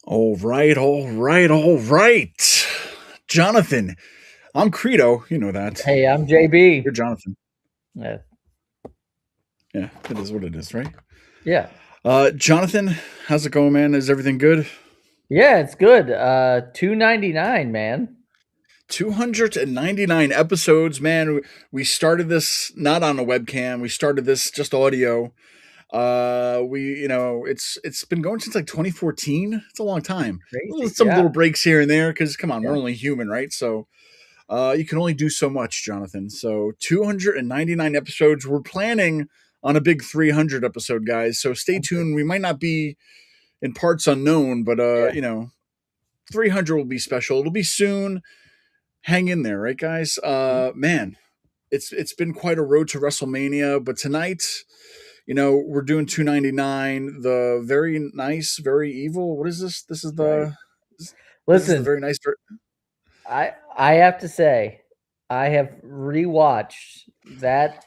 All right, all right, all right. Jonathan, I'm Credo. You know that. Hey, I'm JB. You're Jonathan. Yeah, Yeah, it is what it is, right? yeah, Jonathan, how's it going, man? Is everything good? yeah. It's good. 299, man. 299 episodes, man. We started this not on a webcam. We started this just audio. It's been going since like 2014. It's a long time. Crazy. Some Yeah, little breaks here and there because come on, yeah. we're only human, right? So you can only do so much, Jonathan. So 299 episodes. We're planning on a big 300 episode, guys. So stay Okay. tuned. We might not be in parts unknown, but Yeah. 300 will be special. It'll be soon. Hang in there, right, guys? Mhm. Man, it's been quite a road to WrestleMania, but tonight, we're doing 299. The very nice, very evil. What is this? Right. This is the Listen, very nice. I have to say, I have rewatched that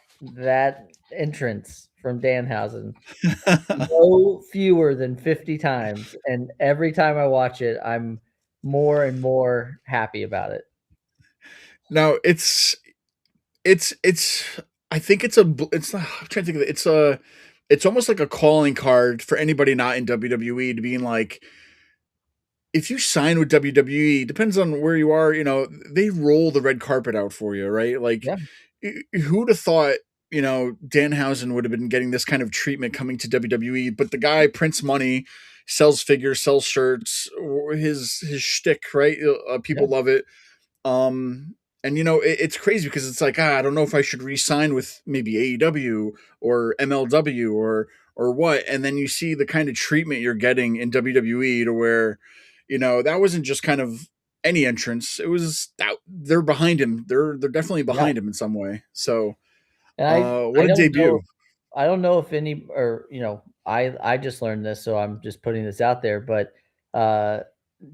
entrance from Danhausen no fewer than 50 times, and every time I watch it, I'm more and more happy about it. Now it's I think it's not, I'm trying to think of it. It's almost like a calling card for anybody not in WWE to being like, if you sign with WWE, depends on where you are, they roll the red carpet out for you, right? Like, Yeah, who would have thought, Danhausen would have been getting this kind of treatment coming to WWE, but the guy prints money, sells figures, sells shirts, his shtick, right? yeah, People love it. And it's crazy because it's like, I don't know if I should re-sign with maybe AEW or MLW or what. And then you see the kind of treatment you're getting in WWE to where, that wasn't just kind of any entrance. It was that they're behind him. They're definitely yeah. behind him in some way. So And what a debut. I don't know if any or I just learned this, so I'm just putting this out there, but uh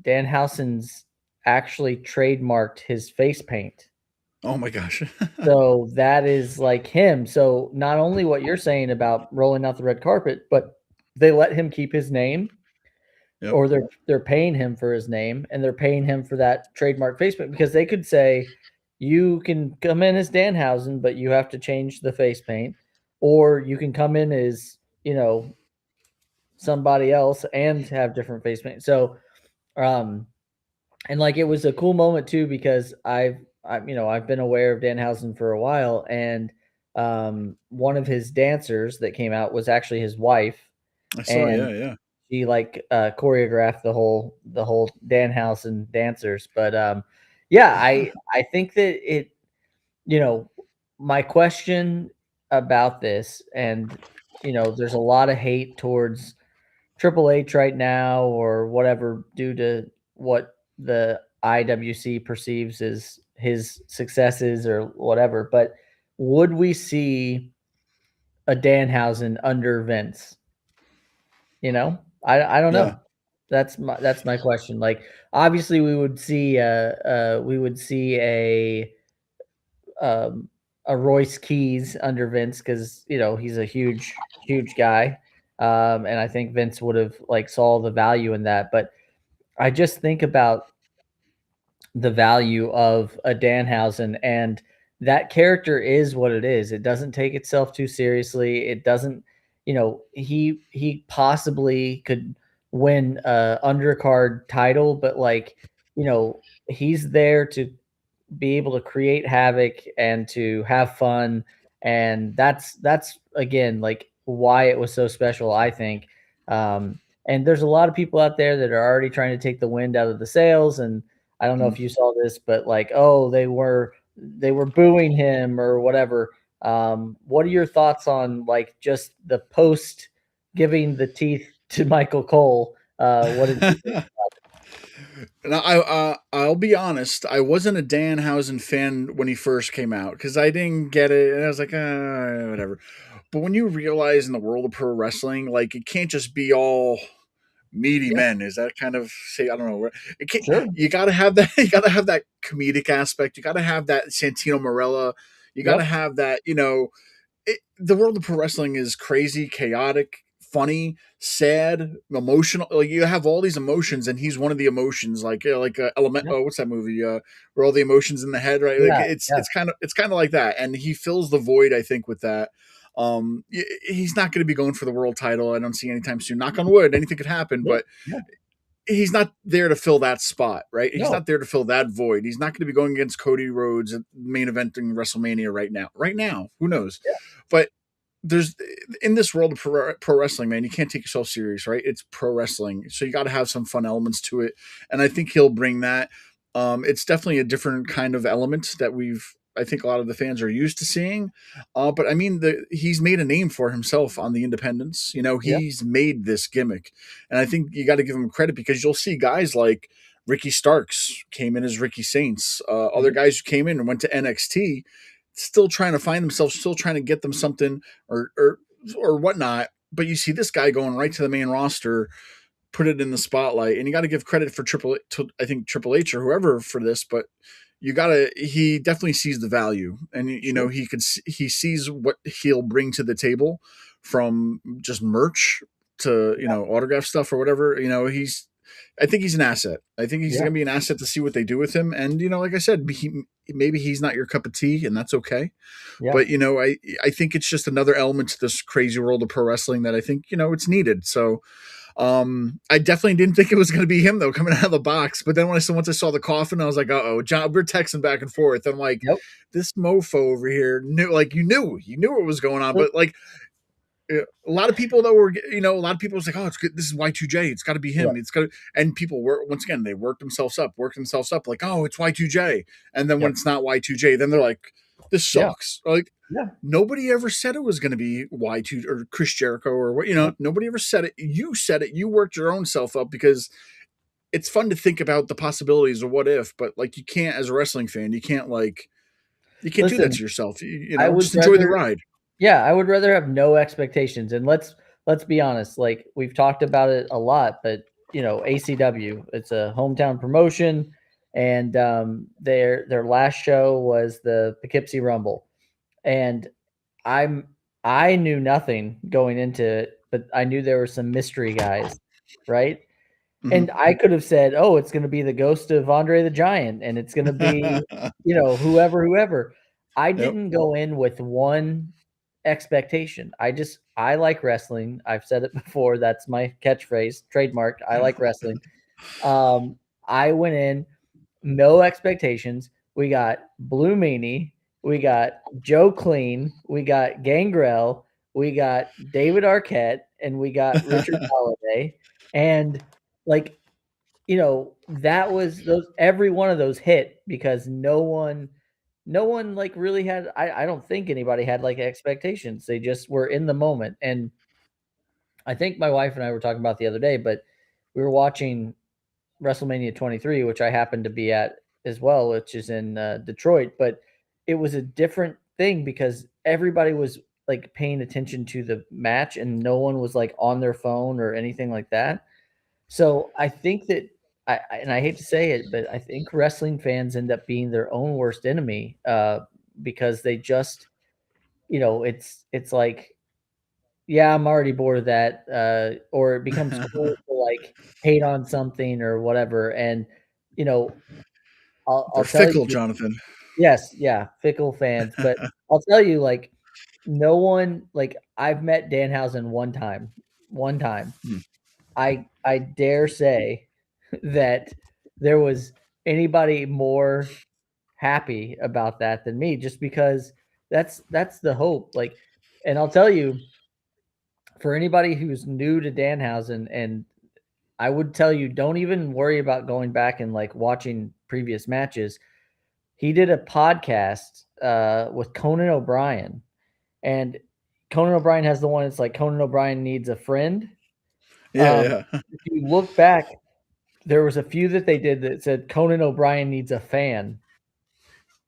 Danhausen's actually trademarked his face paint. Oh my gosh. So that is like him. So not only what you're saying about rolling out the red carpet, but they let him keep his name, Yep. or they're paying him for his name, and they're paying him for that trademark face paint, because they could say you can come in as Danhausen, but you have to change the face paint, or you can come in as somebody else and have different face paint. So um and like it was a cool moment too, because I've been aware of Danhausen for a while, and one of his dancers that came out was actually his wife, I saw, yeah, and yeah. she choreographed the whole Danhausen dancers. But yeah, I think that you know my question about this, and there's a lot of hate towards Triple H right now, or whatever, due to what the IWC perceives as his successes or whatever. But would we see a Danhausen under Vince? I don't Yeah. know. That's my question. Like, obviously, we would see um, a Royce Keys under Vince, because he's a huge guy, and I think Vince would have like saw the value in that. But I just think about the value of a Danhausen, and that character is what it is. It doesn't take itself too seriously. It doesn't, he possibly could win a undercard title, but like, he's there to be able to create havoc and to have fun. And that's again like why it was so special, I think. And there's a lot of people out there that are already trying to take the wind out of the sails. And I don't know Mm. if you saw this, but like, oh, they were booing him or whatever. What are your thoughts on like just the post giving the teeth to Michael Cole? What did you think? And I'll be honest, I wasn't a Danhausen fan when he first came out because I didn't get it, and I was like, whatever. But when you realize in the world of pro wrestling, like it can't just be all meaty Yeah, men. Is that kind of say I don't know. It can't. sure. You got to have that. You got to have that comedic aspect. You got to have that Santino Morella. You got to Yep. have that. The world of pro wrestling is crazy, chaotic, funny, sad, emotional. Like you have all these emotions, and he's one of the emotions. Like element. Yep. Oh, what's that movie? Where all the emotions in the head, right? Like Yeah, yeah, it's kind of like that, and he fills the void. I think with that. He's not going to be going for the world title. I don't see anytime soon. Knock on wood. Anything could happen, yeah, but yeah. he's not there to fill that spot, right? He's No, not there to fill that void. He's not going to be going against Cody Rhodes at main eventing WrestleMania right now. Right now, who knows? yeah, But there's in this world of pro wrestling, man, you can't take yourself serious, right? It's pro wrestling, so you got to have some fun elements to it, and I think he'll bring that. It's definitely a different kind of element that I think a lot of the fans are used to seeing. But I mean, he's made a name for himself on the independents. yeah, He's made this gimmick, and I think you got to give him credit because you'll see guys like Ricky Starks came in as Ricky Saints, other mhm, guys who came in and went to NXT, still trying to find themselves, still trying to get them something or whatnot. But you see this guy going right to the main roster, put it in the spotlight, and you got to give credit for I think Triple H or whoever for this, but he definitely sees the value, and sure, he sees what he'll bring to the table from just merch to autograph stuff or whatever. I think he's an asset. I think he's yeah, going to be an asset to see what they do with him. And like I said, maybe he's not your cup of tea, and that's okay. yeah. But I think it's just another element to this crazy world of pro wrestling that I think it's needed. So I definitely didn't think it was going to be him though coming out of the box. But then once I saw the coffin, I was like, oh, John, we're texting back and forth. I'm like, Yep. this mofo over here knew, like you knew what was going on, Look, but like a lot of people that were, a lot of people was like, oh, it's good. This is Y2J. It's got to be him. right. It's got to, and people were, once again, they worked themselves up like, oh, it's Y2J. And then when Yep. it's not Y2J, then they're like, this Yeah. sucks. Like, Yeah. nobody ever said it was going to be Y2 or Chris Jericho or what, Yep. nobody ever said it. You said it. You worked your own self up because it's fun to think about the possibilities of what if, but like, you can't, as a wrestling fan, you can't do that Listen, to yourself. I would Just enjoy the rather ride. yeah, I would rather have no expectations, and let's be honest, like, we've talked about it a lot, but, ACW, it's a hometown promotion, and, their last show was the Poughkeepsie Rumble, and I'm I knew nothing going into it, but I knew there were some mystery guys, right? Mhm. And I could have said, "Oh, it's gonna be the ghost of Andre the Giant, and it's gonna be, whoever." I Yep. didn't go in with one expectation. I like wrestling. I've said it before, that's my catchphrase, trademarked, I like wrestling. Um, I went in, no expectations. We got Blue Meanie, we got Joe Clean, we got Gangrel, we got David Arquette, and we got Richard Holiday, and, like, that was those every one of those hit because no one, like, really had I don't think anybody had, like, expectations. They just were in the moment, and I think my wife and I were talking about the other day, but we were watching WrestleMania 23, which I happened to be at as well, which is in, Detroit, but it was a different thing because everybody was, like, paying attention to the match and no one was, like, on their phone or anything like that. So I think that and I hate to say it, but I think wrestling fans end up being their own worst enemy, because they just, it's like, yeah, I'm already bored of that, or it becomes cool to like hate on something or whatever. And you know, I'll They're tell fickle, you, Jonathan. yes, yeah, fickle fans, but I'll tell you, like, no one, like, I've met Danhausen one time. Hmm. I dare say that there was anybody more happy about that than me just because that's the hope, like, and I'll tell you, for anybody who's new to Danhausen, and I would tell you, don't even worry about going back and, like, watching previous matches. He did a podcast, with Conan O'Brien, and Conan O'Brien has the one, it's like Conan O'Brien needs a friend. Um, Yeah, yeah. if you look back, there was a few that they did that said Conan O'Brien needs a fan,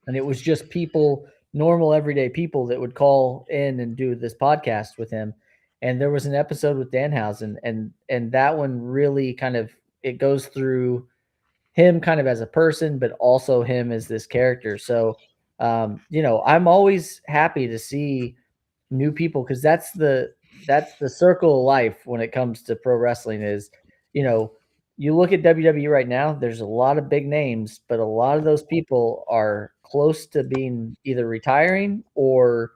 and it was just people, normal everyday people that would call in and do this podcast with him. And there was an episode with Danhausen, and that one really kind of, it goes through him kind of as a person, but also him as this character. So, I'm always happy to see new people because that's that's the circle of life when it comes to pro wrestling is, you know, you look at WWE right now, there's a lot of big names, but a lot of those people are close to being either retiring or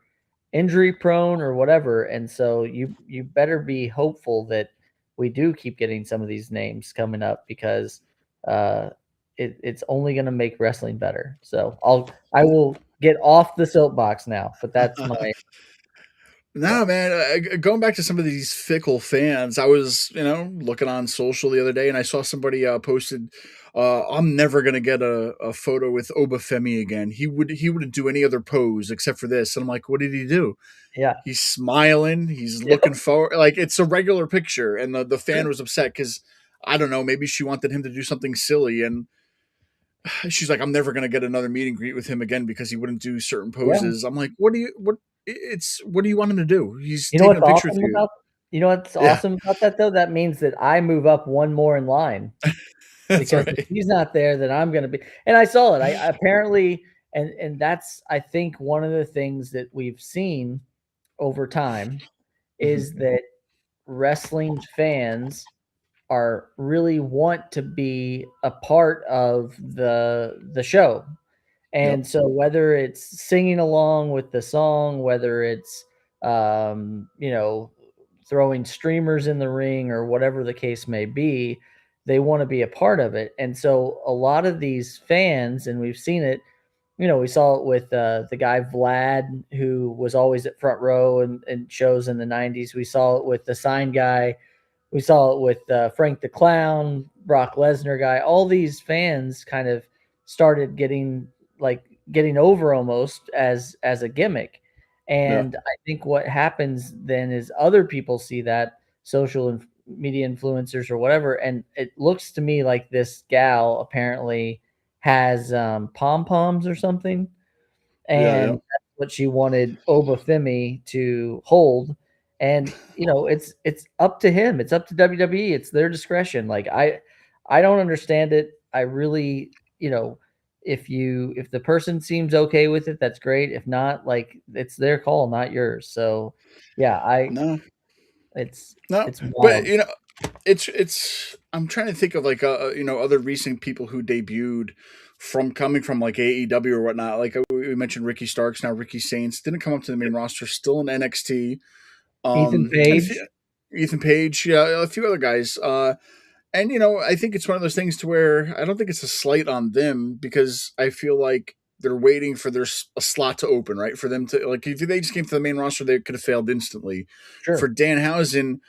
injury prone or whatever. And so you better be hopeful that we do keep getting some of these names coming up because uh it's only going to make wrestling better. So I will get off the soapbox now, but that's my No, man. Going back to some of these fickle fans, I was, looking on social the other day, and I saw somebody posted, "I'm never gonna get a photo with Oba Femi again. He wouldn't do any other pose except for this." And I'm like, "What did he do?" yeah. He's smiling. He's Yep. looking forward. Like it's a regular picture, and the fan Sure. was upset because I don't know. Maybe she wanted him to do something silly, and she's like, "I'm never gonna get another meet and greet with him again because he wouldn't do certain Yeah. poses." I'm like, "What do you what?" It's what do you want him to do? He's You know taking a what's picture with awesome you. about you know what's Yeah, awesome about that though? That means that I move up one more in line that's because if right. he's not there, then I'm gonna be and I saw it. I apparently and that's I think one of the things that we've seen over time Mhm. is that wrestling fans are really want to be a part of the show. Yep. And so whether it's singing along with the song, whether it's you know, throwing streamers in the ring or whatever the case may be, they want to be a part of it. And so a lot of these fans, and we've seen it, you know, we saw it with the guy Vlad, who was always at front row and shows in the 90s. We saw it with the sign guy. We saw it with Frank the Clown, Brock Lesnar guy. All these fans kind of started like getting over almost as a gimmick. Yeah. And I think what happens then is other people see that media influencers or whatever, and it looks to me like this gal apparently has pom poms or something, Yeah. and Yep. that's what she wanted Oba Femi to hold. And you know, it's up to him. It's up to WWE. It's their discretion. Like I don't understand it. I really, you know, if the person seems okay with it, that's great. If not, like it's their call, not yours. So yeah, I No. it's No. it's But wild. it's. I'm trying to think of like other recent people who debuted from coming from like AEW or whatnot. Like we mentioned Ricky Starks, now Ricky Saints didn't come up to the main roster, still in NXT. Ethan And Page, Ethan Page, yeah, a few other guys. And I think it's one of those things to where I don't think it's a slight on them because I feel like they're waiting for a slot to open, right? For them to like, if they just came to the main roster, they could have failed instantly. For sure. Danhausen,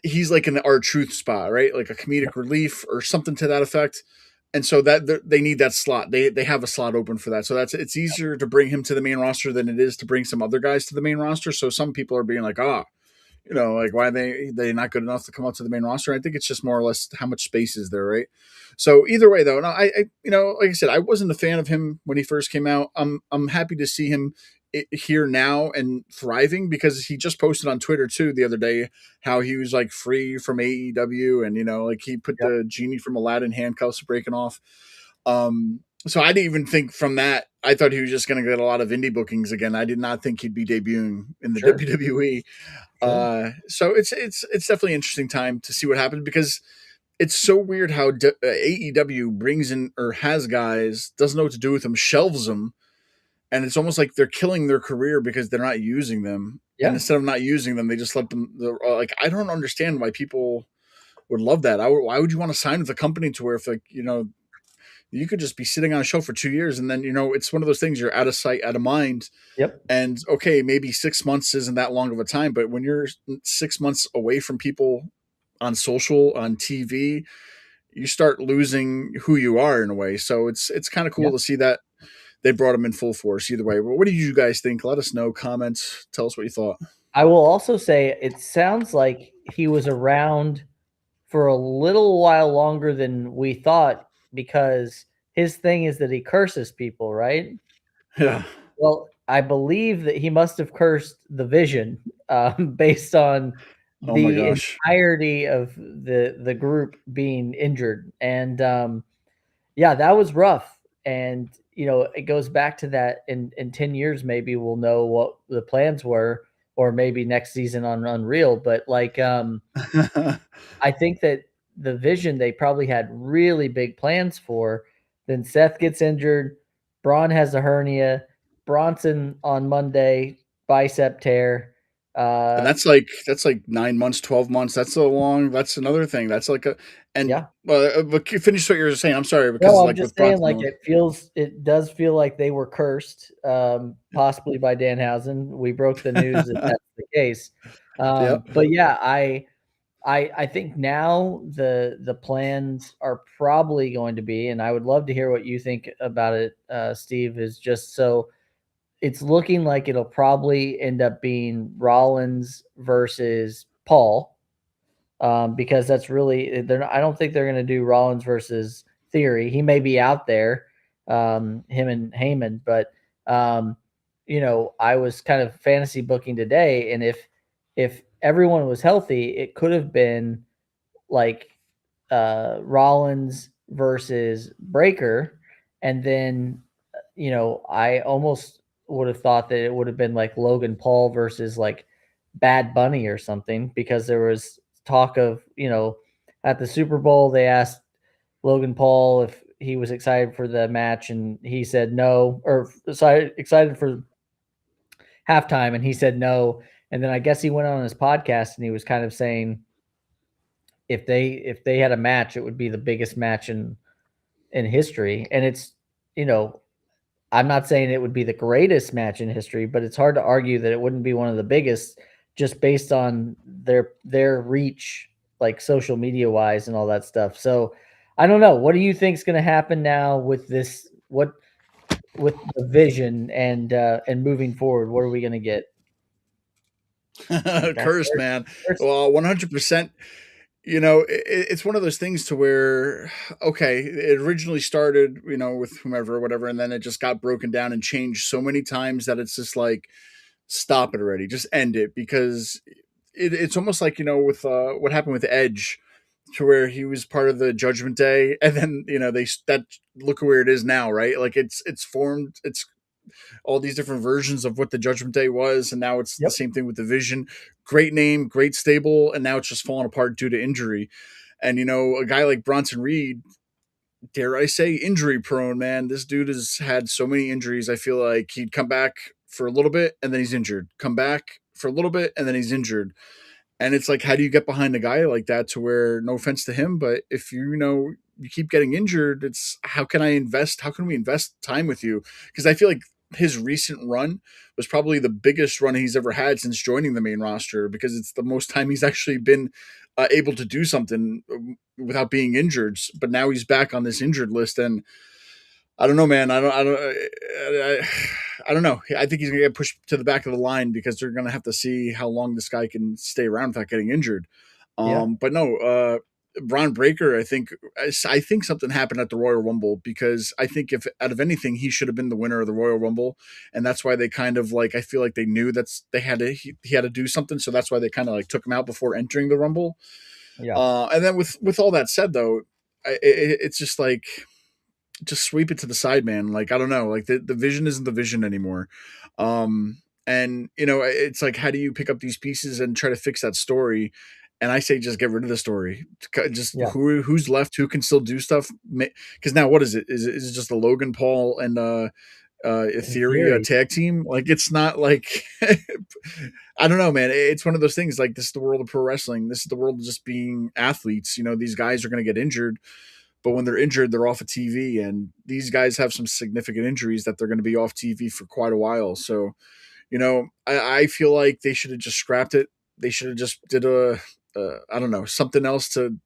he's like in the R Truth spot, right? Like a comedic relief or something to that effect. And so that they need that slot. They have a slot open for that. So it's easier to bring him to the main roster than it is to bring some other guys to the main roster. So some people are being like, like why they not good enough to come up to the main roster. I think it's just more or less how much space is there, right? So either way, though, no, like I said, I wasn't a fan of him when he first came out. I'm happy to see him here now and thriving because he just posted on Twitter too the other day how he was like free from AEW and like he put Yep, the genie from Aladdin handcuffs breaking off. So I didn't even think from that. I thought he was just going to get a lot of indie bookings again. I did not think he'd be debuting in the sure, WWE. sure. So it's definitely an interesting time to see what happens because it's so weird how AEW brings in or has guys, doesn't know what to do with them, shelves them, and it's almost like they're killing their career because they're not using them. And Yeah, instead of not using them, they just let them. Like I don't understand why people would love that. Why would you want to sign with a company to where if like you could just be sitting on a show for 2 years and then it's one of those things you're out of sight, out of mind. yep, And okay, maybe 6 months isn't that long of a time, but when you're 6 months away from people on social, on TV, you start losing who you are in a way. So it's kind of yeah. cool to see that they brought him in full force either way. But what do you guys think? Let us know. Comments. Tell us what you thought. I will also say it sounds like he was around for a little while longer than we thought because his thing is that he curses people, right? Yeah. Well, I believe that he must have cursed the Vision, based on Oh my the gosh. entirety of the group being injured, and yeah, that was rough. And you know, it goes back to that in 10 years, maybe we'll know what the plans were, or maybe next season on Unreal. But like, I think that the vision they probably had really big plans for. Then Seth gets injured, Braun has a hernia, Bronson on Monday bicep tear. And Uh, that's like 9 months, 12 months. That's so long. That's another thing. That's like a and yeah. but finish what you were saying. I'm sorry No, because I'm like just with saying, Bronson, like, it does feel like they were cursed, possibly by Danhausen. We broke the news that that's the case. yep. But yeah, I think now the plans are probably going to be, and I would love to hear what you think about it, Steve, is just so it's looking like it'll probably end up being Rollins versus Paul, because that's really they're not, I don't think they're going to do Rollins versus Theory. He may be out there, him and Heyman, but um, I was kind of fantasy booking today, and if everyone was healthy, it could have been like Rollins versus Breaker, and then I almost would have thought that it would have been like Logan Paul versus like Bad Bunny or something, because there was talk of at the Super Bowl they asked Logan Paul if he was excited for the match, and he said no, or excited for halftime, and he said no. And then I guess he went on his podcast and he was kind of saying if they had a match, it would be the biggest match in history. And it's you know I'm not saying it would be the greatest match in history, but it's hard to argue that it wouldn't be one of the biggest, just based on their reach, like social media wise and all that stuff. So I don't know. What do you think is going to happen now with this? What with the vision and moving forward? What are we going to get? That Cursed, man. first, Well, 100%. It's one of those things to where, okay, it originally started, with whomever or whatever, and then it just got broken down and changed so many times that it's just like, stop it already, just end it, because it's almost like, with what happened with Edge, to where he was part of the Judgment Day, and then that look where it is now, right? Like it's formed, it's all these different versions of what the Judgment Day was, and now it's the yep, same thing with the Vision. Great name, great stable, and now it's just falling apart due to injury. And a guy like Bronson Reed, dare I say, injury prone, man. This dude has had so many injuries. I feel like he'd come back for a little bit and then he's injured. Come back for a little bit and then he's injured. And it's like, how do you get behind a guy like that, to where, no offense to him, but if you keep getting injured, it's how can I invest? How can we invest time with you? Because I feel like his recent run was probably the biggest run he's ever had since joining the main roster, because it's the most time he's actually been able to do something without being injured. But now he's back on this injured list, and I don't know, man. I don't know. I think he's gonna get pushed to the back of the line, because they're gonna have to see how long this guy can stay around without getting injured. yeah, But no, Braun Breaker, I think something happened at the Royal Rumble, because I think if out of anything he should have been the winner of the Royal Rumble, and that's why they kind of like, I feel like they knew they had to he had to do something, so that's why they kind of like took him out before entering the Rumble. yeah, And then with all that said, though, it's just like, just sweep it to the side, man. Like, I don't know, like the vision isn't the vision anymore. And it's like, how do you pick up these pieces and try to fix that story? And I say, just get rid of the story. Just yeah. who's left, who can still do stuff. Because now, what is it? Is it just a Logan Paul and a In Theory, a theory, tag team? Like, it's not like I don't know, man. It's one of those things. Like, this is the world of pro wrestling. This is the world of just being athletes. These guys are going to get injured, but when they're injured, they're off of TV, and these guys have some significant injuries that they're going to be off TV for quite a while. So, I feel like they should have just scrapped it. They should have just did I don't know, something else to,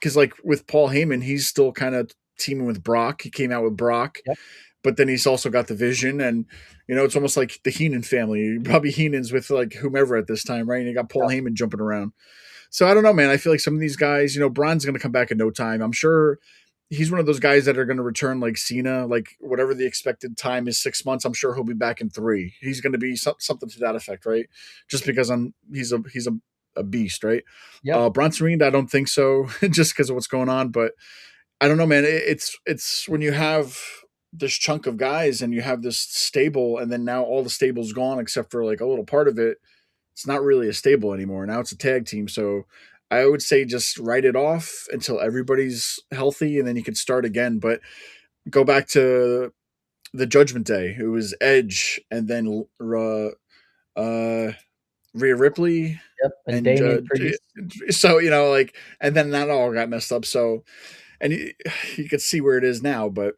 because like with Paul Heyman, he's still kind of teaming with Brock. He came out with Brock, yep, but then he's also got the Vision, and it's almost like the Heenan family. Bobby Heenan's with like whomever at this time, right? And you got Paul yep, Heyman jumping around. So I don't know, man. I feel like some of these guys, Braun's going to come back in no time. I'm sure he's one of those guys that are going to return like Cena, like whatever the expected time is, 6 months. I'm sure he'll be back in 3. He's going to be something to that effect, right? Just because he's a beast, right? yep, Bronson Reed, I don't think so, just because of what's going on. But I don't know, man. It's when you have this chunk of guys and you have this stable, and then now all the stable's gone except for like a little part of it. it's not really a stable anymore. Now it's a tag team. So I would say just write it off until everybody's healthy, and then you can start again. But go back to the Judgment Day. It was Edge, and then Rhea Ripley, Yep, and and Damian Priest. so like, and then that all got messed up. So, and you could see where it is now. But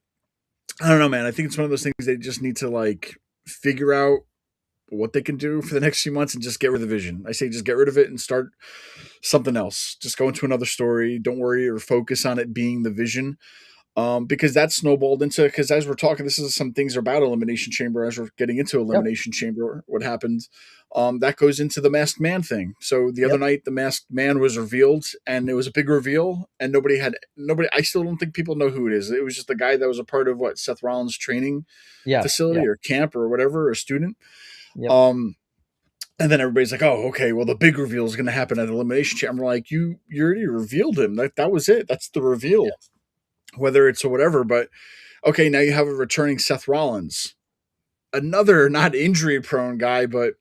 I don't know, man. I think it's one of those things they just need to like figure out what they can do for the next few months and just get rid of the vision. I say just get rid of it and start something else. Just go into another story. Don't worry or focus on it being the vision. Because that snowballed into, because as we're talking, this is some things about Elimination Chamber. As we're getting into Yep, Elimination Chamber, what happened? That goes into the Masked Man thing. So the other yep, night, the Masked Man was revealed, and it was a big reveal, and nobody. I still don't think people know who it is. It was just the guy that was a part of what Seth Rollins' training yeah, yeah, facility or camp or whatever, a student. yep, Um, and then everybody's like, "Oh, okay. Well, the big reveal is going to happen at Elimination Chamber." I'm like, you already revealed him. That was it. That's the reveal. Whether it's or whatever, but okay, now you have a returning Seth Rollins, another not injury prone guy, but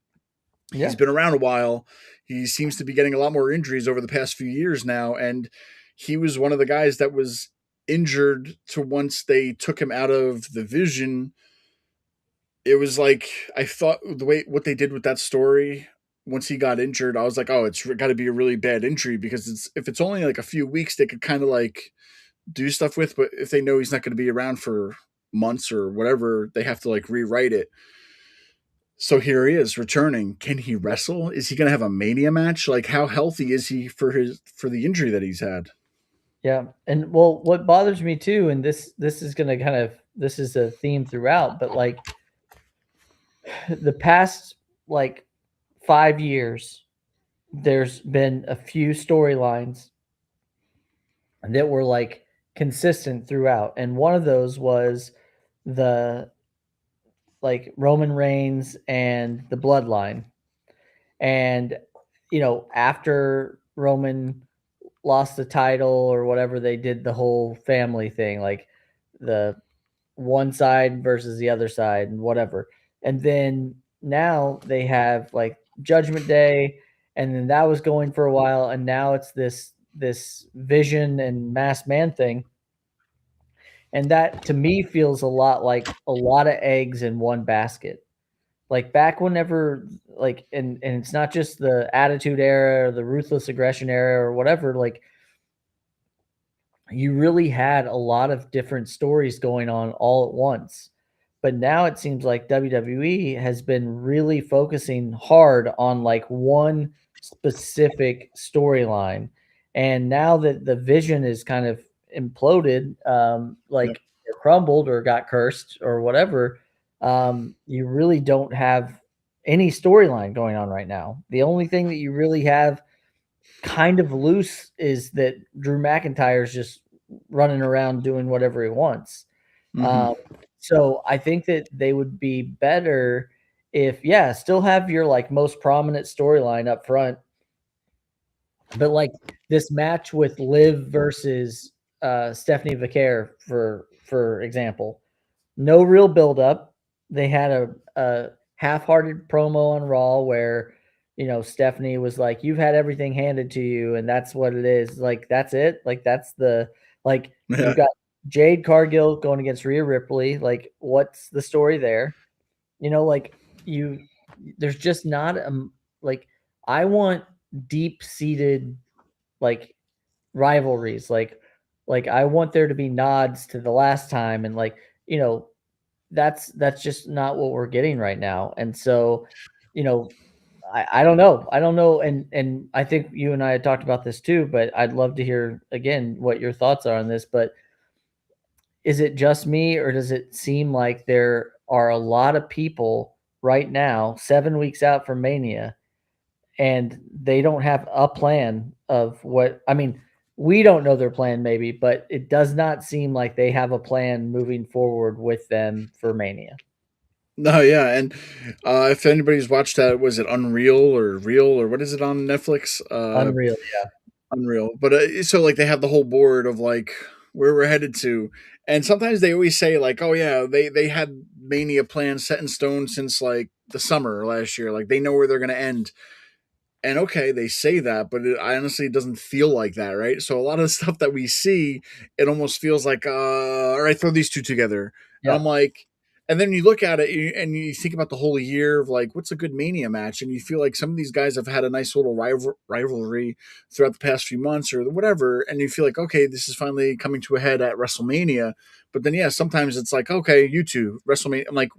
he's yeah, been around a while. He seems to be getting a lot more injuries over the past few years now, and he was one of the guys that was injured to once they took him out of the vision. It was like I thought the way what they did with that story once he got injured, I was like, oh, it's got to be a really bad injury because if it's only like a few weeks, they could kind of like do stuff with, but if they know he's not going to be around for months or whatever, they have to like rewrite it. So here he is returning. Can he yep, wrestle? Is he going to have a Mania match? Like, how healthy is he for the injury that he's had? yeah. And well, what bothers me too, and this is gonna kind of this is a theme throughout, but like the past like 5 years, there's been a few storylines that were like consistent throughout, and one of those was the like Roman Reigns and the bloodline. And after Roman lost the title or whatever, they did the whole family thing, like the one side versus the other side and whatever. And then now they have like Judgment Day, and then that was going for a while, and now it's this Vision and Masked Man thing. And that to me feels a lot like a lot of eggs in one basket. Like back whenever like and it's not just the Attitude Era or the Ruthless Aggression Era or whatever, like you really had a lot of different stories going on all at once. But now it seems like WWE has been really focusing hard on like one specific storyline. And now that the vision is kind of imploded, Yep. like or crumbled or got cursed or whatever, you really don't have any storyline going on right now. The only thing that you really have kind of loose is that Drew McIntyre's just running around doing whatever he wants. Mm-hmm. Um, so I think that they would be better if, yeah, still have your like most prominent storyline up front, but like this match with Liv versus Stephanie Vicaire, for example, no real build up. They had a half-hearted promo on Raw where, Stephanie was like, "You've had everything handed to you, and that's what it is." Like, that's it. Like, that's the like Yeah. you've got Jade Cargill going against Rhea Ripley. Like, what's the story there? Like you, there's just not like I want deep-seated like rivalries. Like I want there to be nods to the last time, and like you know that's just not what we're getting right now. And so, you know, I don't know. I don't know. And I think you and I had talked about this too, but I'd love to hear again what your thoughts are on this. But is it just me, or does it seem like there are a lot of people right now, 7 weeks out from Mania, and they don't have a plan of what I mean, we don't know their plan maybe, but it does not seem like they have a plan moving forward with them for Mania. No, yeah, and if anybody's watched that, was it Unreal or Real or what is it on Netflix? Unreal, yeah. Unreal. But so like they have the whole board of like where we're headed to, and sometimes they always say like, oh yeah, they had Mania plans set in stone since like the summer last year. Like they know where they're gonna end. And okay, they say that, but it honestly doesn't feel like that, right? So a lot of the stuff that we see, it almost feels like, all right, throw these two together. And I'm Yep. like, and then you look at it and you think about the whole year of like, what's a good Mania match? And you feel like some of these guys have had a nice little rivalry throughout the past few months or whatever. And you feel like, okay, this is finally coming to a head at WrestleMania. But then, yeah, sometimes it's like, okay, you two, WrestleMania. I'm like,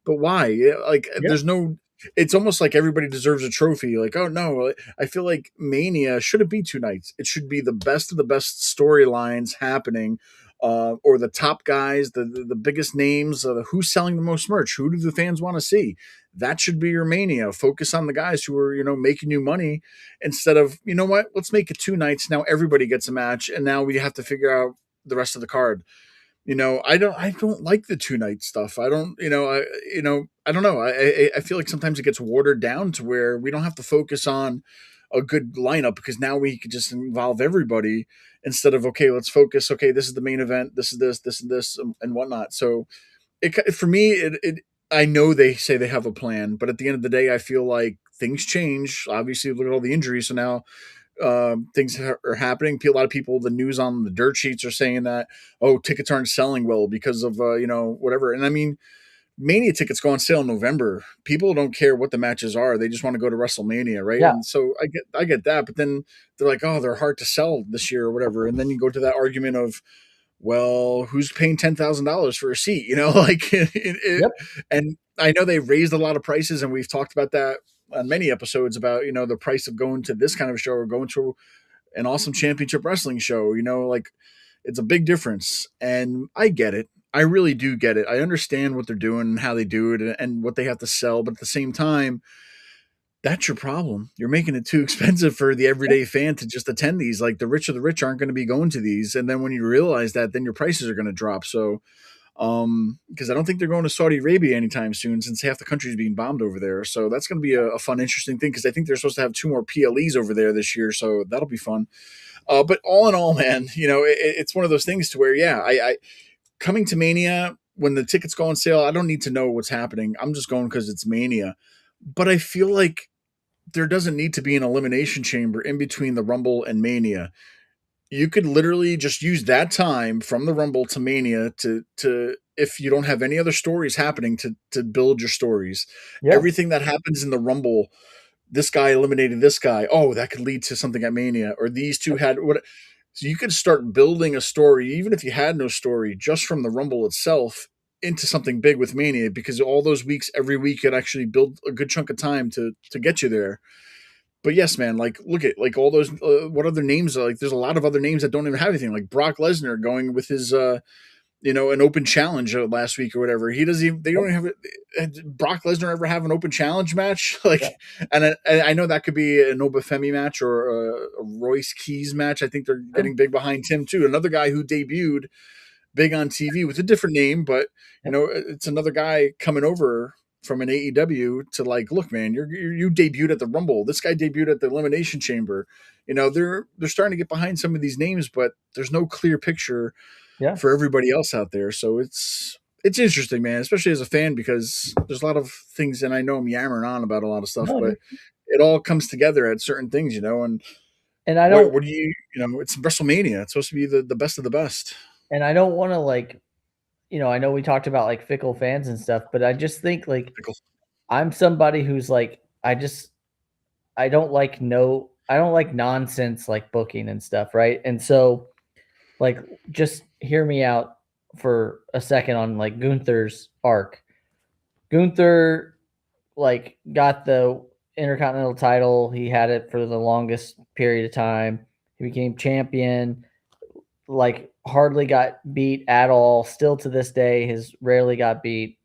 but why? Like, Yeah. there's no, it's almost like everybody deserves a trophy. Like, oh no, I feel like Mania shouldn't be two nights. It should be the best of the best storylines happening, or the top guys, the biggest names, who's selling the most merch, who do the fans want to see. That should be your Mania. Focus on the guys who are making you money instead of what, let's make it two nights. Now everybody gets a match, and now we have to figure out the rest of the card. I don't like the two night stuff. I don't I don't know. I feel like sometimes it gets watered down to where we don't have to focus on a good lineup because now we could just involve everybody instead of, okay, let's focus, okay, this is the main event, this is this and this and whatnot. So it, for me, it I know they say they have a plan, but at the end of the day, I feel like things change. Obviously, look at all the injuries. So now things are happening. A lot of people, the news on the dirt sheets are saying that, oh, tickets aren't selling well because of whatever. And I mean, Mania tickets go on sale in November. People don't care what the matches are; they just want to go to WrestleMania, right? Yeah. And so I get that, but then they're like, oh, they're hard to sell this year or whatever. And then you go to that argument of, well, who's paying $10,000 for a seat? Like Yep. and I know they raised a lot of prices, and we've talked about that on many episodes about the price of going to this kind of show or going to an awesome championship wrestling show. Like it's a big difference, and I get it. I really do get it. I understand what they're doing and how they do it and what they have to sell, but at the same time, that's your problem. You're making it too expensive for the everyday fan to just attend these. Like the rich of the rich aren't going to be going to these, and then when you realize that, then your prices are going to drop. So, because I don't think they're going to Saudi Arabia anytime soon, since half the country is being bombed over there. So that's going to be a fun, interesting thing. Because I think they're supposed to have two more PLEs over there this year, so that'll be fun. But all in all, man, it's one of those things to where, yeah, I coming to Mania when the tickets go on sale, I don't need to know what's happening. I'm just going because it's Mania. But I feel like there doesn't need to be an elimination chamber in between the Rumble and Mania. You could literally just use that time from the Rumble to Mania to if you don't have any other stories happening to build your stories. Yeah. Everything that happens in the Rumble, this guy eliminated this guy. Oh, that could lead to something at Mania, or these two had what. So you could start building a story, even if you had no story, just from the Rumble itself into something big with Mania, because all those weeks, every week, could actually build a good chunk of time to get you there. But yes, man, like look at like all those what other names are, like there's a lot of other names that don't even have anything, like Brock Lesnar going with his an open challenge last week or whatever. He doesn't even, they don't even have it. Did Brock Lesnar ever have an open challenge match? Yeah. Like, and I know that could be an Oba Femi match or a Royce Keys match. I think they're Sure. getting big behind him too. Another guy who debuted big on TV with a different name, but Yep. it's another guy coming over from an AEW to like, look, man, you debuted at the Rumble. This guy debuted at the Elimination Chamber. They're starting to get behind some of these names, but there's no clear picture Yeah. for everybody else out there. So it's interesting, man, especially as a fan, because there's a lot of things, and I know I'm yammering on about a lot of stuff, No, but it all comes together at certain things, and and I don't what do it's WrestleMania. It's supposed to be the best of the best. and I don't want to like, I know we talked about like fickle fans and stuff, but I just think like I'm somebody who's like I don't like nonsense like booking and stuff, right? And so like just hear me out for a second on like Gunther's arc. Gunther like got the Intercontinental title. He had it for the longest period of time. He became champion, like hardly got beat at all. Still to this day, has rarely got beat.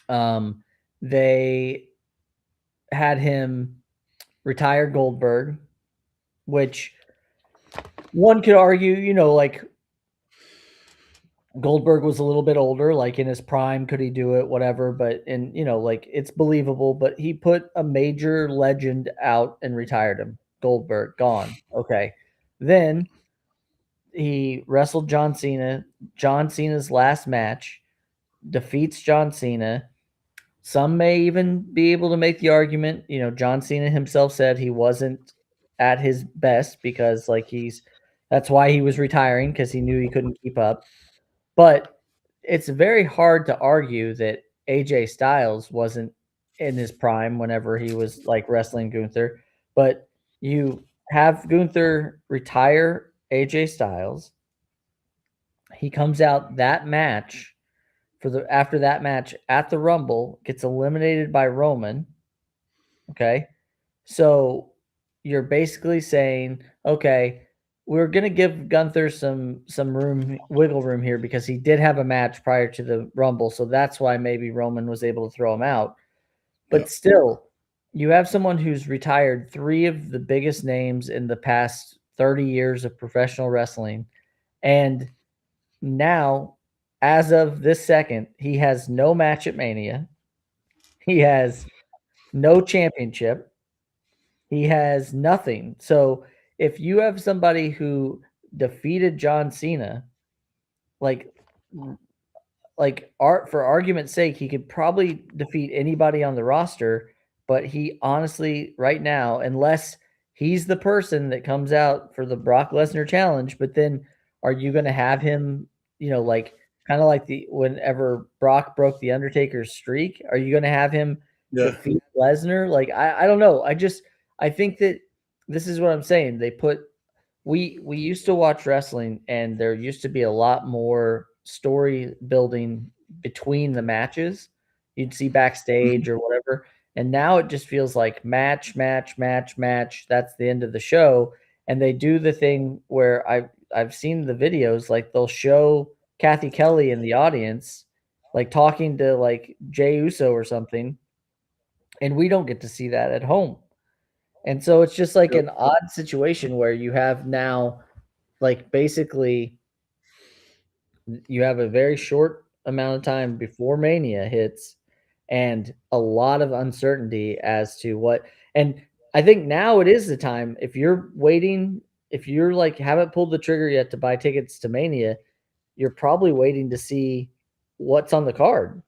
Um, they had him retire Goldberg, which one could argue, like Goldberg was a little bit older, like in his prime, could he do it? Whatever, but like it's believable. But he put a major legend out and retired him. Goldberg gone. Okay, then he wrestled John Cena. John Cena's last match defeats John Cena. Some may even be able to make the argument, John Cena himself said he wasn't at his best because like that's why he was retiring because he knew he couldn't keep up. But it's very hard to argue that AJ Styles wasn't in his prime whenever he was like wrestling Gunther. But you have Gunther retire AJ Styles. He comes out that match after that match at the Rumble, gets eliminated by Roman. Okay. So you're basically saying, okay, we're gonna give Gunther some wiggle room here because he did have a match prior to the Rumble, so that's why maybe Roman was able to throw him out. Yeah. But still, you have someone who's retired 3 of the biggest names in the past 30 years of professional wrestling, and now, as of this second, he has no match at Mania. He has no championship. He has nothing. So if you have somebody who defeated John Cena, like art for argument's sake, he could probably defeat anybody on the roster, but he honestly right now, unless he's the person that comes out for the Brock Lesnar challenge, but then are you going to have him, like kind of like the whenever Brock broke the Undertaker's streak, are you going to have him Yeah. defeat Lesnar? Like I don't know. I think that this is what I'm saying. We used to watch wrestling and there used to be a lot more story building between the matches. You'd see backstage Mhm. or whatever. And now it just feels like match, match, match, match. That's the end of the show. And they do the thing where I've seen the videos, like they'll show Kathy Kelly in the audience, like talking to like Jay Uso or something, and we don't get to see that at home. And so it's just like Yep. an odd situation where you have now like basically you have a very short amount of time before Mania hits and a lot of uncertainty as to what. And I think now it is the time if you're waiting, if you're like haven't pulled the trigger yet to buy tickets to Mania, you're probably waiting to see what's on the card.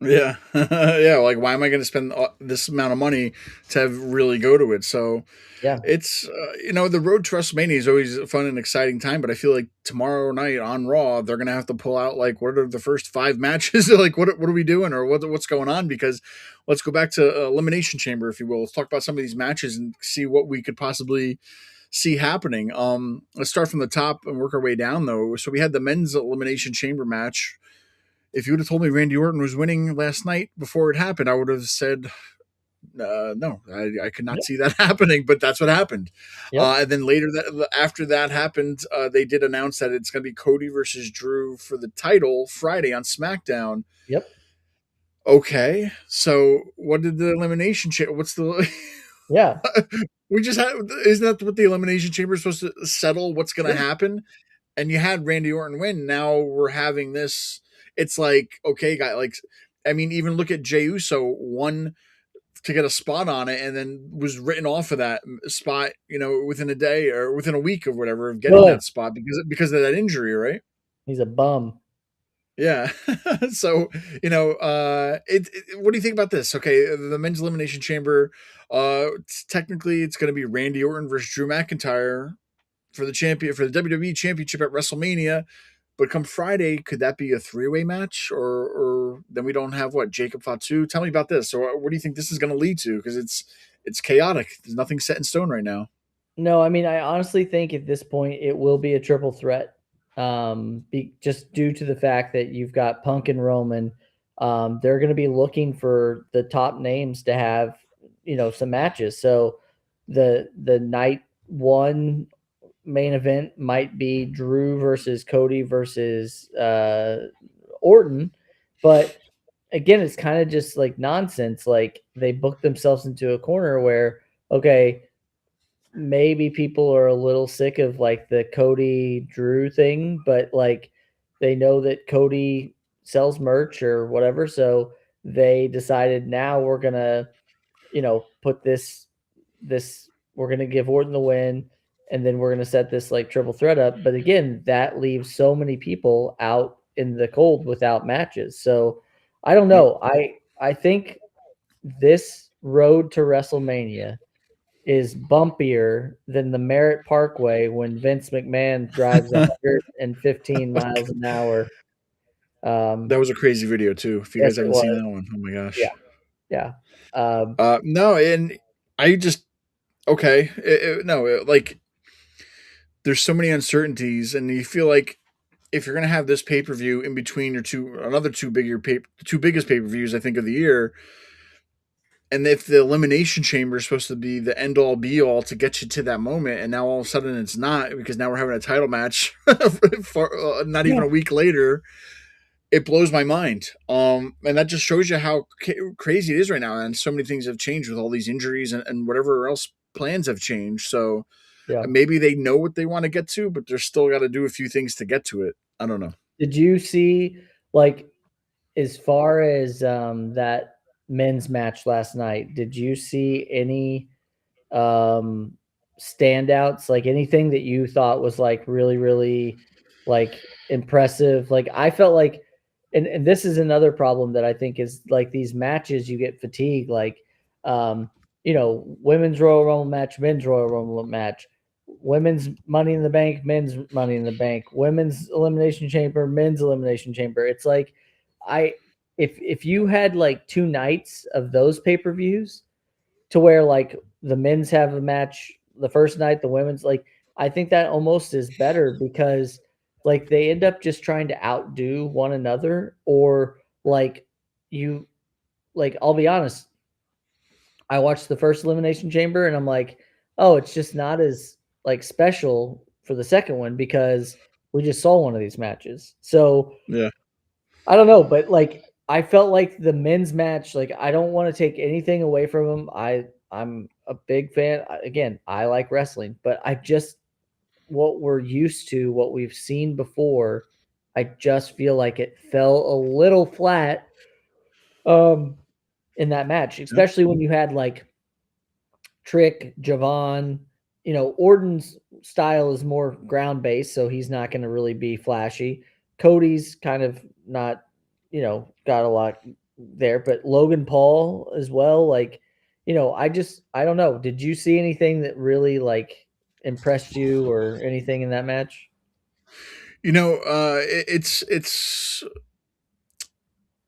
Yeah. Yeah. Like, why am I going to spend this amount of money to have really go to it? So Yeah. it's, the road to WrestleMania is always a fun and exciting time, but I feel like tomorrow night on Raw, they're going to have to pull out, like, what are the first 5 matches? Like, what are we doing or what's going on? Because let's go back to Elimination Chamber, if you will. Let's talk about some of these matches and see what we could possibly see happening. Let's start from the top and work our way down, though. So we had the men's Elimination Chamber match. If you would have told me Randy Orton was winning last night before it happened, I would have said, no, I could not Yep. see that happening, but that's what happened. Yep. And then later, after that happened, they did announce that it's going to be Cody versus Drew for the title Friday on SmackDown. Yep. Okay, so what did the elimination chamber? What's the? Yeah. We just had. Isn't that what the elimination chamber is supposed to settle? What's going to Yeah. happen? And you had Randy Orton win. Now we're having this. It's like, okay, guy. Like, I mean, even look at Jey Uso won to get a spot on it, and then was written off of that spot, within a day or within a week or whatever of getting Good. that spot because of that injury, right? He's a bum. Yeah. So, what do you think about this? Okay, the men's elimination chamber. Technically, it's going to be Randy Orton versus Drew McIntyre for the WWE Championship at WrestleMania. But come Friday, could that be a 3-way match, or then we don't have what Jacob Fatu? Tell me about this. Or what do you think this is going to lead to? Because it's chaotic. There's nothing set in stone right now. No, I mean, I honestly think at this point it will be a triple threat. Just due to the fact that you've got Punk and Roman, they're going to be looking for the top names to have, some matches. So the night one main event might be Drew versus Cody versus Orton, but again, it's kind of just like nonsense. Like they booked themselves into a corner where okay, maybe people are a little sick of like the Cody Drew thing, but like they know that Cody sells merch or whatever, so they decided now we're gonna, put this we're gonna give Orton the win, and then we're gonna set this like triple threat up. But again, that leaves so many people out in the cold without matches. So I don't Yep. know. I think this road to WrestleMania is bumpier than the Merritt Parkway when Vince McMahon drives 115 miles an hour. That was a crazy video too. If you Yes, guys it haven't seen was. that one, oh my Yeah, gosh. yeah. Um, No, and I just okay. No, like there's so many uncertainties, and you feel like if you're gonna have this pay per view in between your another two biggest pay per views, I think of the year, and if the Elimination Chamber is supposed to be the end all be all to get you to that moment, and now all of a sudden it's not because now we're having a title match for not yeah. even a week later, it blows my mind. And that just shows you how crazy it is right now, and so many things have changed with all these injuries and whatever else plans have changed. So Yeah. maybe they know what they want to get to, but they're still got to do a few things to get to it. I don't know. Did you see, like, as far as that men's match last night, did you see any um standouts, like anything that you thought was like really, really like impressive? Like I felt like, and this is another problem that I think is like these matches you get fatigue, like um women's Royal Rumble match, men's Royal Rumble match, women's Money in the Bank, men's Money in the Bank, women's Elimination Chamber, men's Elimination Chamber. It's like I if you had like two nights of those pay-per-views to where like the men's have a match the first night, the women's, like I think that almost is better because like they end up just trying to outdo one another, or like you like I'll be honest, I watched the first Elimination Chamber and I'm like, oh, it's just not as like special for the second one because we just saw one of these matches. So Yeah. I don't know, but like I felt like the men's match, like I don't want to take anything away from him. I'm a big fan. Again, I like wrestling, but I just what we're used to, what we've seen before, I just feel like it fell a little flat um in that match, Yeah. especially when you had like Trick, Javon. Orton's style is more ground based, so he's not going to really be flashy. Cody's kind of not, got a lot there, but Logan Paul as well. Like, I don't know. Did you see anything that really like impressed you or anything in that match?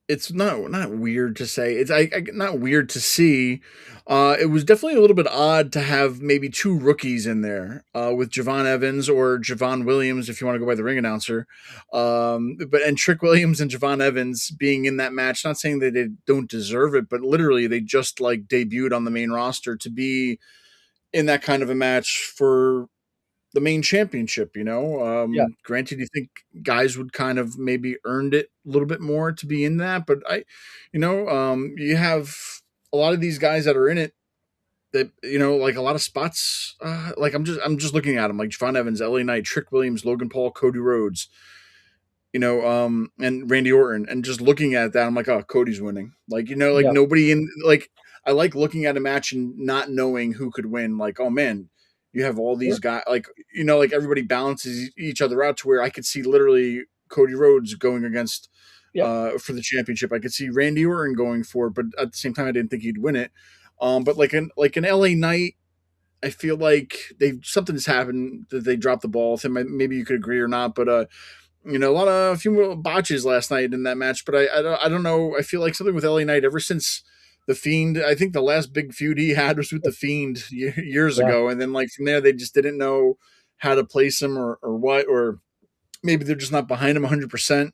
It's not weird to say. It's not weird to see. It was definitely a little bit odd to have maybe two rookies in there with Javon Evans or Javon Williams, if you want to go by the ring announcer. But Trick Williams and Javon Evans being in that match. Not saying that they don't deserve it, but literally they just like debuted on the main roster to be in that kind of a match for the main championship. Yeah, Granted, you think guys would kind of maybe earned it a little bit more to be in that, but you have a lot of these guys that are in it that like a lot of spots. Like I'm just looking at them like Javon Evans, LA Knight, Trick Williams, Logan Paul, Cody Rhodes, and Randy Orton, and just looking at that, I'm like, oh, Cody's winning. Like, like yeah, nobody in like I like looking at a match and not knowing who could win. Like, oh man, you have all sure. these guys. Like, like everybody balances each other out to where I could see literally Cody Rhodes going against Yep. for the championship. I could see Randy Orton going for it, but at the same time, I didn't think he'd win it. But like an LA Knight. I feel like something's happened that they dropped the ball with him. Maybe you could agree or not, but a few botches last night in that match, but I don't know. I feel like something with LA Knight ever since the Fiend. I think the last big feud he had was with the Fiend years Yeah. ago, and then like from there they just didn't know how to place him or what, or maybe they're just not behind him 100%.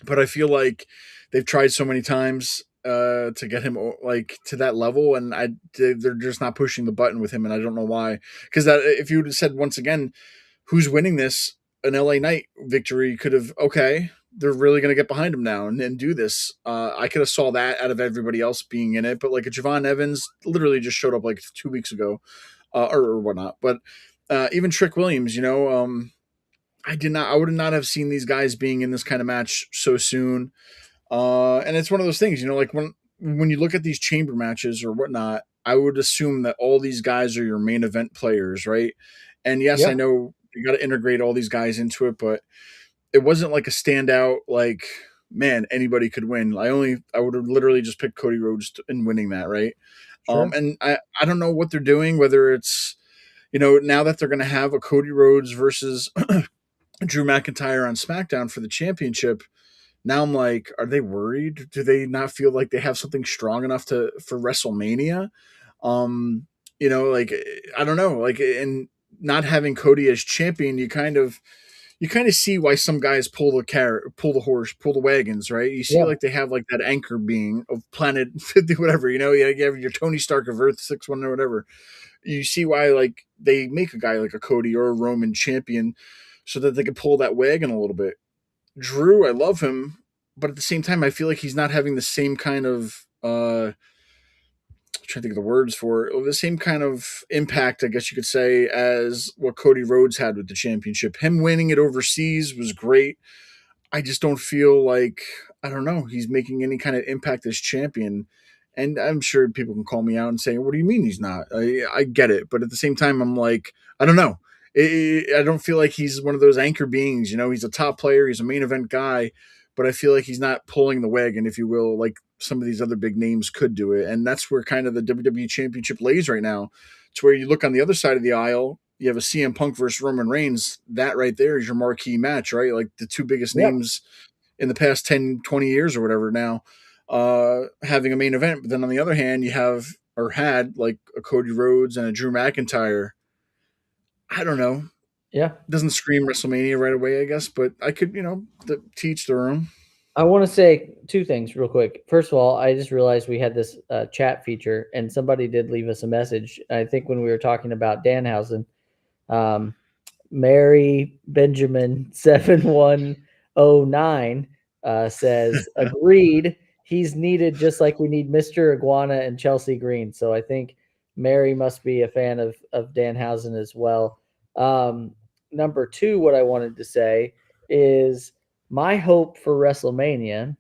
But I feel like they've tried so many times to get him like to that level, and they're just not pushing the button with him, and I don't know why. Because that if you would have said once again who's winning this, an LA Knight victory could have okay. They're really going to get behind him now and do this. I could have saw that out of everybody else being in it, but like a Javon Evans literally just showed up like 2 weeks ago, or whatnot. But even Trick Williams, I would not have seen these guys being in this kind of match so soon. And it's one of those things, like when you look at these chamber matches or whatnot, I would assume that all these guys are your main event players, right? And yes, I Yeah. know you got to integrate all these guys into it, but it wasn't like a standout like man, anybody could win. I would have literally just picked Cody Rhodes in winning that, right? Sure. And I don't know what they're doing, whether it's, now that they're going to have a Cody Rhodes versus Drew McIntyre on SmackDown for the championship. Now I'm like, are they worried? Do they not feel like they have something strong enough for WrestleMania? Um, like, I don't know, like, and not having Cody as champion, you kind of see why some guys pull the horse, pull the wagons, right? You see, Yeah. like, they have like that anchor being of Planet 50, whatever. You have your Tony Stark of Earth 6-1 or whatever. You see why, like, they make a guy like a Cody or a Roman champion so that they can pull that wagon a little bit. Drew, I love him, but at the same time, I feel like he's not having the same kind of I'm trying to think of the words for it, the same kind of impact, I guess you could say, as what Cody Rhodes had with the championship. Him winning it overseas was great. I just don't feel like, I don't know, he's making any kind of impact as champion. And I'm sure people can call me out and say, "What do you mean he's not?" I get it, but at the same time, I'm like, I don't know. I don't feel like he's one of those anchor beings. He's a top player, he's a main event guy, but I feel like he's not pulling the wagon, if you will, like some of these other big names could do it. And that's where kind of the WWE Championship lays right now. It's where you look on the other side of the aisle, you have a CM Punk versus Roman Reigns. That right there is your marquee match, right? Like the two biggest Yep. names in the past 10, 20 years or whatever now, having a main event. But then on the other hand, you have or had like a Cody Rhodes and a Drew McIntyre. I don't know. Yeah. Doesn't scream WrestleMania right away, I guess, but I could, teach the room. I want to say two things real quick. First of all, I just realized we had this chat feature, and somebody did leave us a message. I think when we were talking about Danhausen, um, Mary Benjamin 7109 says, agreed. He's needed just like we need Mr. Iguana and Chelsea Green. So I think Mary must be a fan of Danhausen as well. Number two, what I wanted to say is my hope for WrestleMania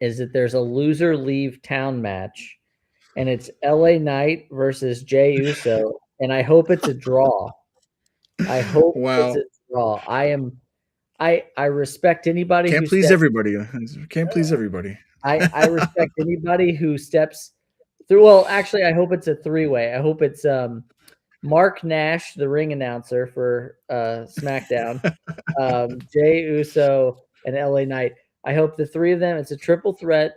is that there's a loser leave town match and it's LA Knight versus Jey Uso. And I hope it's a draw. I hope it's Wow. a draw. I respect anybody Can't who please steps. everybody. Can't please everybody. I respect anybody who steps through. Well, actually, I hope it's a three-way. I hope it's Mark Nash, the ring announcer for SmackDown, Jey Uso, and LA Knight. I hope the three of them. It's a triple threat,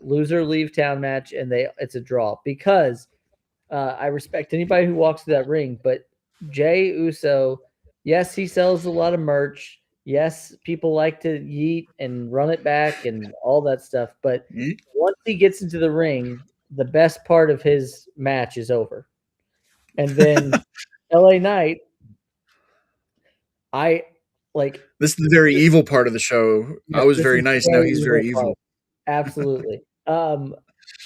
loser leave town match, and it's a draw because I respect anybody who walks through that ring, but Jey Uso, yes, he sells a lot of merch. Yes, people like to yeet and run it back and all that stuff. But Yeet. once he gets into the ring, the best part of his match is over. And then LA Knight, I like This is the very evil part of the show. I yes, was this very is the nice. Now very he's evil very part. evil. Absolutely.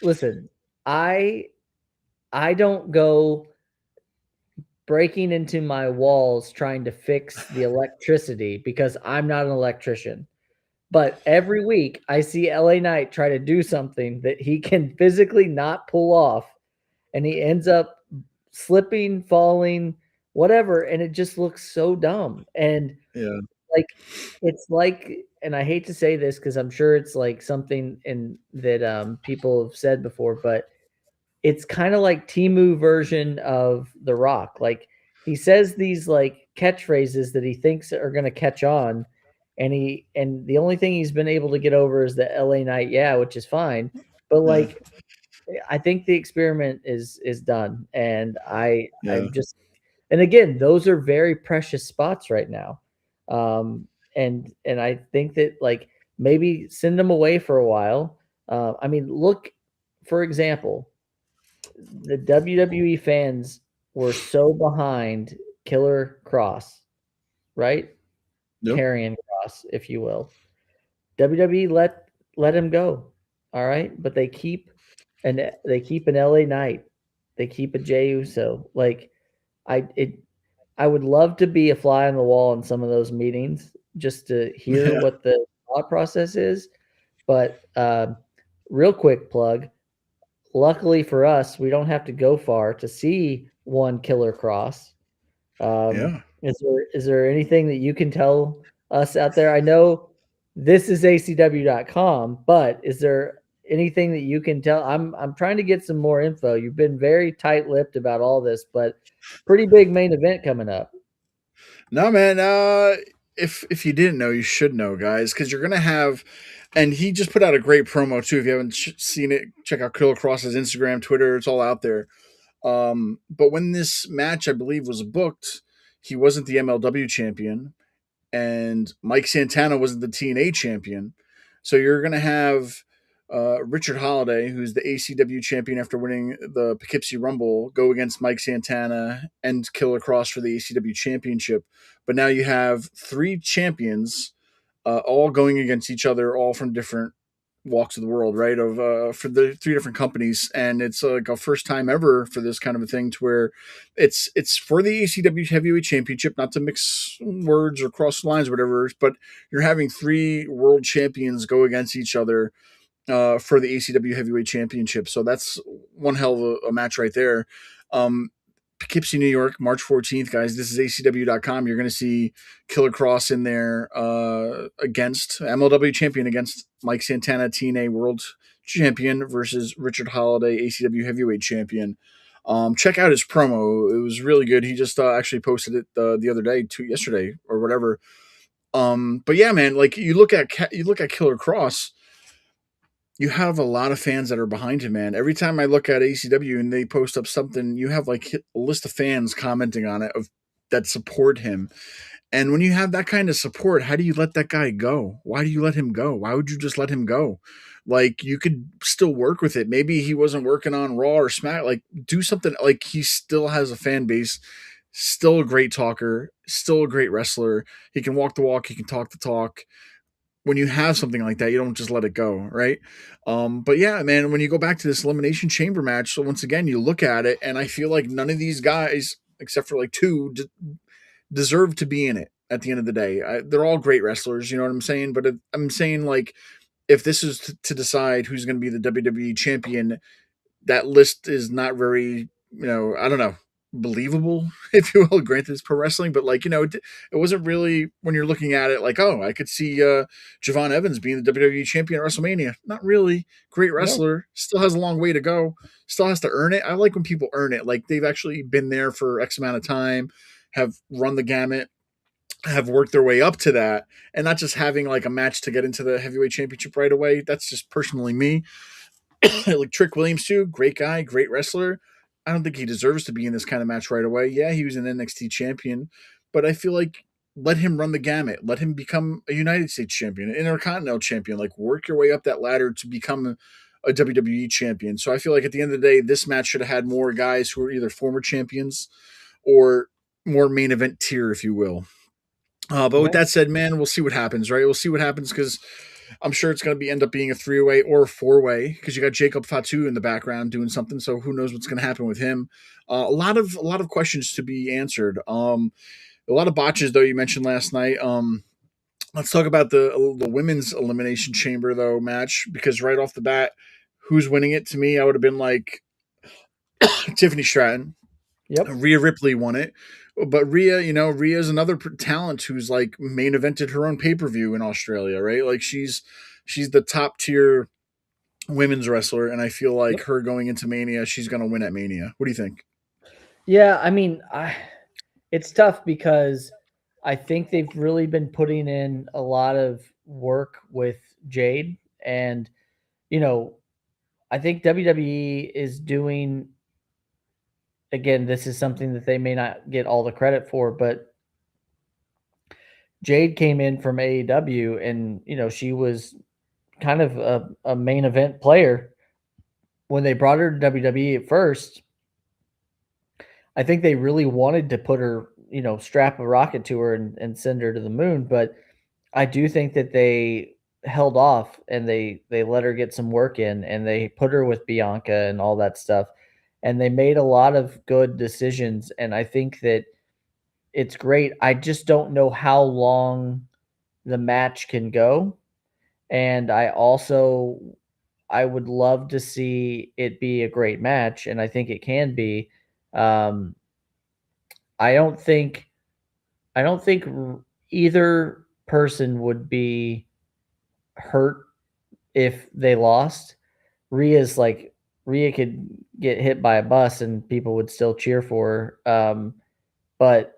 Listen, I don't go breaking into my walls trying to fix the electricity because I'm not an electrician. But every week I see LA Knight try to do something that he can physically not pull off, and he ends up slipping, falling, whatever, and it just looks so dumb. And Yeah. like it's like, and I hate to say this because I'm sure it's like something in that people have said before, but it's kind of like Timu version of The Rock. Like he says these like catchphrases that he thinks are going to catch on, and the only thing he's been able to get over is the LA Knight, yeah, which is fine. But Yeah. like I think the experiment is done, and Yeah. I'm just, and again, those are very precious spots right now, and I think that like maybe send them away for a while. I mean, look, for example, the WWE fans were so behind Killer Cross, right? Yep. Carrying Cross, if you will. WWE let him go. All right, but they keep an LA Knight, they keep a Jey Uso. Like I it I would love to be a fly on the wall in some of those meetings just to hear Yeah. what the thought process is. But real quick plug. Luckily for us, we don't have to go far to see one Killer Cross. Yeah. Is there anything that you can tell us out there? I know this is acw.com, but is there anything that you can tell? I'm trying to get some more info. You've been very tight-lipped about all this, but pretty big main event coming up. No, man. If you didn't know, you should know, guys, because you're gonna have. And he just put out a great promo too. If you haven't seen it, check out Killer Cross's Instagram, Twitter. It's all out there. But when this match, I believe, was booked, he wasn't the MLW champion, and Mike Santana wasn't the TNA champion. So you're going to have Richard Holiday, who's the ACW champion after winning the Poughkeepsie Rumble, go against Mike Santana and Killer Cross for the ACW championship. But now you have three champions all going against each other, all from different walks of the world, right? Of for the three different companies, and it's like a first time ever for this kind of a thing, to where it's for the ACW Heavyweight Championship, not to mix words or cross lines or whatever, but you're having three world champions go against each other for the ACW Heavyweight Championship. So that's one hell of a match right there. Um, Poughkeepsie, New York, March 14th, guys. This is ACW.com. You're going to see Killer Cross in there against MLW champion against Mike Santana, TNA World Champion, versus Richard Holiday, ACW Heavyweight Champion. Check out his promo. It was really good. He just actually posted it the other day, yesterday or whatever. But yeah, man, like you look at Killer Cross, you have a lot of fans that are behind him, man. Every time I look at ACW and they post up something, you have like a list of fans commenting on it of that support him. And when you have that kind of support, how do you let that guy go? Why do you let him go? Why would you just let him go? Like you could still work with it. Maybe he wasn't working on Raw or Smack. Like do something. Like he still has a fan base. Still a great talker. Still a great wrestler. He can walk the walk. He can talk the talk. When you have something like that, you don't just let it go, right? But yeah, man, when you go back to this Elimination Chamber match, so once again, you look at it, and I feel like none of these guys, except for like two, deserve to be in it at the end of the day. They're all great wrestlers, you know what I'm saying? But I'm saying, like, if this is to decide who's going to be the WWE champion, that list is not very, I don't know, believable, if you will. Granted, it's pro wrestling, but like, it wasn't really, when you're looking at it, like, oh, I could see Javon Evans being the WWE champion at WrestleMania. Not really. Great No, wrestler. Still has a long way to go. Still has to earn it. I like when people earn it. Like they've actually been there for X amount of time, have run the gamut, have worked their way up to that, and not just having like a match to get into the heavyweight championship right away. That's just personally me. Like Trick Williams too, great guy, great wrestler. I don't think he deserves to be in this kind of match right away. Yeah, he was an NXT champion, but I feel like let him run the gamut. Let him become a United States champion, an Intercontinental champion. Like work your way up that ladder to become a WWE champion. So I feel like at the end of the day, this match should have had more guys who are either former champions or more main event tier, if you will. But with no, that said, man, we'll see what happens, right? We'll see what happens, because I'm sure it's going to end up being a 3-way or a 4-way, because you got Jacob Fatu in the background doing something. So who knows what's going to happen with him? A lot of questions to be answered. A lot of botches though. You mentioned last night. Let's talk about the women's elimination chamber though match, because right off the bat, who's winning it? To me, I would have been like Tiffany Stratton. yep. Rhea Ripley won it. But Rhea, Rhea's another talent who's like main evented her own pay-per-view in Australia, right? Like she's the top tier women's wrestler, and I feel like Yep. her going into Mania, she's gonna win at Mania. What do you think? Yeah, I mean, it's tough because I think they've really been putting in a lot of work with Jade, and you know, I think WWE is doing, again, this is something that they may not get all the credit for, but Jade came in from AEW, and she was kind of a main event player when they brought her to WWE at first. I think they really wanted to put her, strap a rocket to her and send her to the moon, but I do think that they held off and they let her get some work in, and they put her with Bianca and all that stuff. And they made a lot of good decisions, and I think that it's great. I just don't know how long the match can go. And I would love to see it be a great match, and I think it can be. Um, I don't think I don't think either person would be. hurt if they lost. Rhea's like Rhea could get hit by a bus and people would still cheer for her. But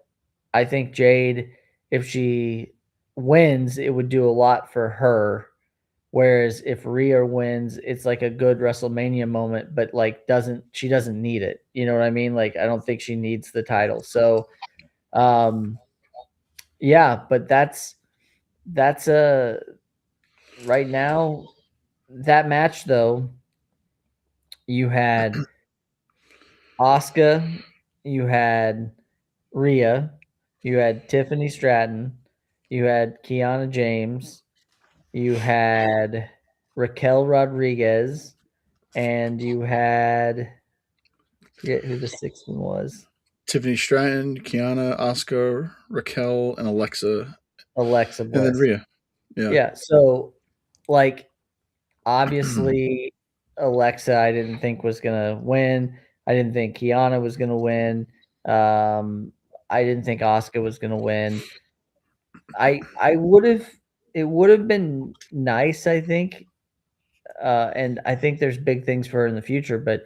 I think Jade, if she wins, it would do a lot for her. Whereas if Rhea wins, it's like a good WrestleMania moment, but like she doesn't need it. You know what I mean? Like I don't think she needs the title. So um yeah, but that's a right now that match though, you had Asuka, you had Rhea, you had Tiffany Stratton, you had Kiana James, you had Raquel Rodriguez, and you had I forget who the sixth one was. Tiffany Stratton, Kiana, Oscar, Raquel, and Alexa, Alexa and then Bliss. Rhea. Yeah. Yeah, so like obviously Alexa I didn't think was gonna win. I didn't think Kiana was gonna win. Um, I didn't think Asuka was gonna win. I would have it would have been nice, I think, and I think there's big things for her in the future, but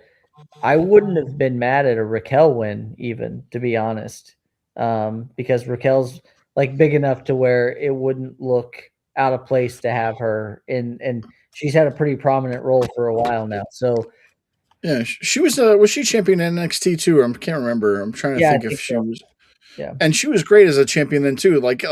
I wouldn't have been mad at a Raquel win even, to be honest, because Raquel's like big enough to where it wouldn't look out of place to have her in, and she's had a pretty prominent role for a while now. So Yeah, she was she champion in NXT too? I can't remember. I'm trying to yeah, I think if think she so. was. Yeah. And she was great as a champion then too. Like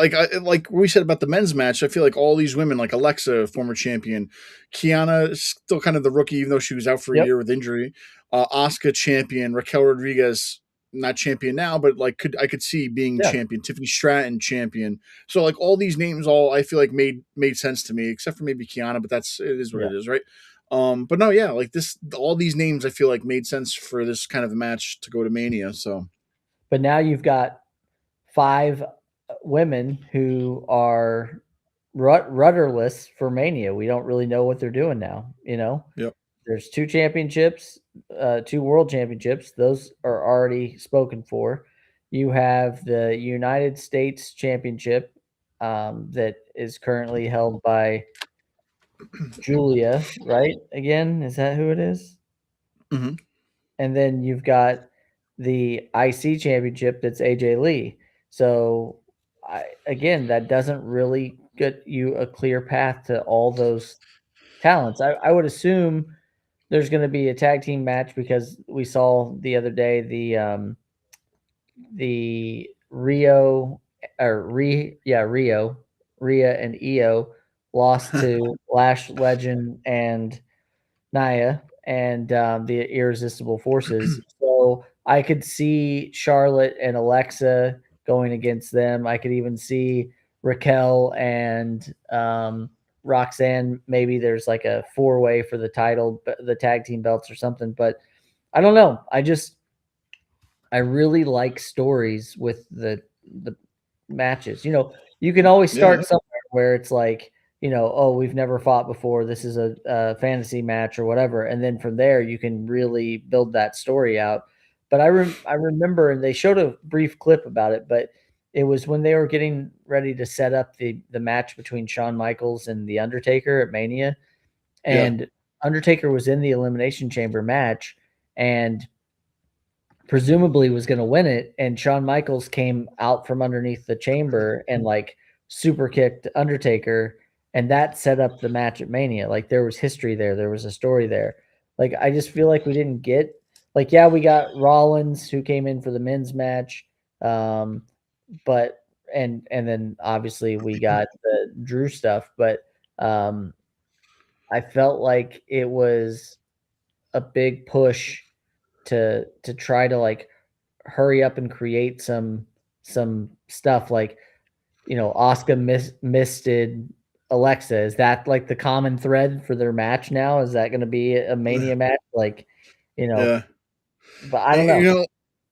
we said about the men's match, I feel like all these women, like Alexa, former champion, Kiana, still kind of the rookie, even though she was out for a Yep. year with injury. Asuka champion, Raquel Rodriguez not champion now, but like I could see being Yeah. champion. Tiffany Stratton champion. So like all these names, all I feel like made sense to me, except for maybe Kiana, but it is what Yeah. it is, right? But no, yeah, like all these names I feel like made sense for this kind of a match to go to Mania. So But now you've got five women who are rudderless for Mania. We don't really know what they're doing now. yep. There's two championships, two world championships. Those are already spoken for. You have the United States Championship that is currently held by Julia, right? Again, is that who it is? Hmm. And then you've got the IC Championship that's AJ Lee. So, again, that doesn't really get you a clear path to all those talents. I would assume there's going to be a tag team match because we saw the other day the Rio or Rio, Rhea and Io lost to Lash Legend and Nia and the Irresistible Forces. So I could see Charlotte and Alexa going against them. I could even see Raquel and Roxanne. Maybe there's like a four-way for the title, the tag team belts or something. But I don't know. I really like stories with the matches. You can always Yeah. start somewhere where it's like, oh, we've never fought before. This is a fantasy match or whatever, and then from there you can really build that story out. But I remember, and they showed a brief clip about it, but it was when they were getting ready to set up the match between Shawn Michaels and the Undertaker at Mania, Yeah. and Undertaker was in the Elimination Chamber match, and presumably was going to win it, and Shawn Michaels came out from underneath the chamber and like super kicked Undertaker, and that set up the match at Mania. Like there was history there, there was a story there. Like I just feel like we didn't get like yeah, we got Rollins who came in for the men's match, um, but and then obviously we got the Drew stuff, but um, I felt like it was a big push to try to like hurry up and create some stuff like Oscar misted Alexa. Is that like the common thread for their match now? Is that going to be a Mania match? Like, you know, Yeah. but I don't You know. know,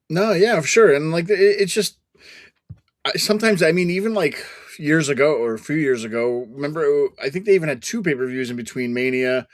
no, yeah, for sure. And like, it's just sometimes, I mean, even like years ago or a few years ago, remember, I think they even had two pay per views in between Mania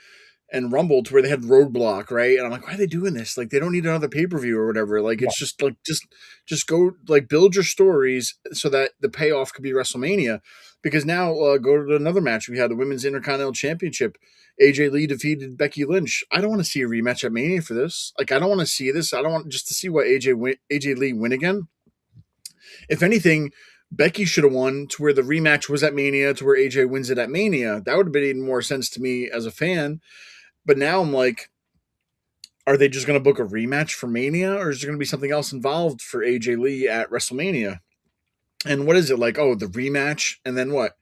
and Rumble to where they had Roadblock, right? And I'm like, why are they doing this? Like, they don't need another pay per view or whatever. Like, Yeah. it's just like just go like build your stories so that the payoff could be WrestleMania. Because now go to another match. We had the Women's Intercontinental Championship. AJ Lee defeated Becky Lynch. I don't want to see a rematch at Mania for this. Like, I don't want to see this. I don't want just to see what AJ Lee win again. If anything, Becky should have won to where the rematch was at Mania to where AJ wins it at Mania. That would have made more sense to me as a fan. But now I'm like, are they just going to book a rematch for Mania, or is there going to be something else involved for AJ Lee at WrestleMania? And what is it like? Oh, the rematch, and then what?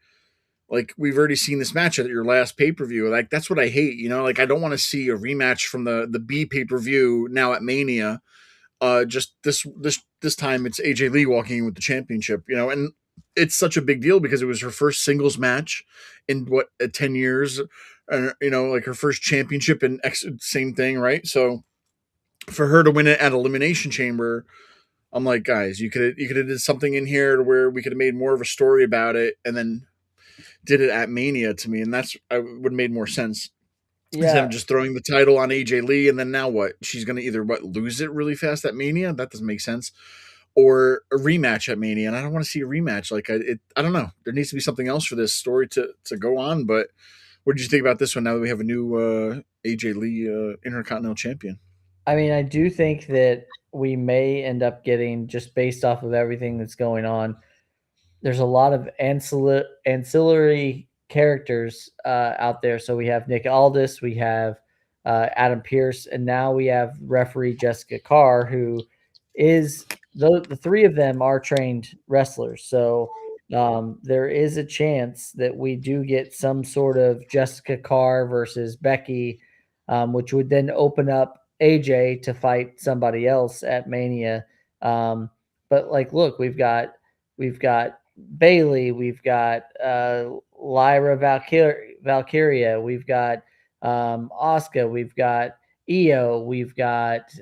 Like, we've already seen this match at your last pay per view. Like, that's what I hate. You know, like, I don't want to see a rematch from the B pay per view now at Mania. Just this time it's AJ Lee walking in with the championship. You know, and it's such a big deal because it was her first singles match in 10 years. You know, like her first championship and same thing, right? So for her to win it at Elimination Chamber, I'm like, guys, you could have did something in here to where we could have made more of a story about it, and then did it at Mania to me, and that's I would have made more sense instead Yeah. of just throwing the title on AJ Lee, and then now what? She's gonna either lose it really fast at Mania? That doesn't make sense, or a rematch at Mania, and I don't want to see a rematch. Like I don't know. There needs to be something else for this story to go on. But what did you think about this one? Now that we have a new AJ Lee Intercontinental Champion. I mean, I do think that we may end up getting, just based off of everything that's going on, there's a lot of ancillary characters out there. So we have Nick Aldis, we have Adam Pierce, and now we have referee Jessica Carr, who is the three of them are trained wrestlers. So there is a chance that we do get some sort of Jessica Carr versus Becky, which would then open up AJ to fight somebody else at Mania. But like, look, we've got Bailey, we've got Lyra Valkyria, we've got Asuka, we've got Io, we've got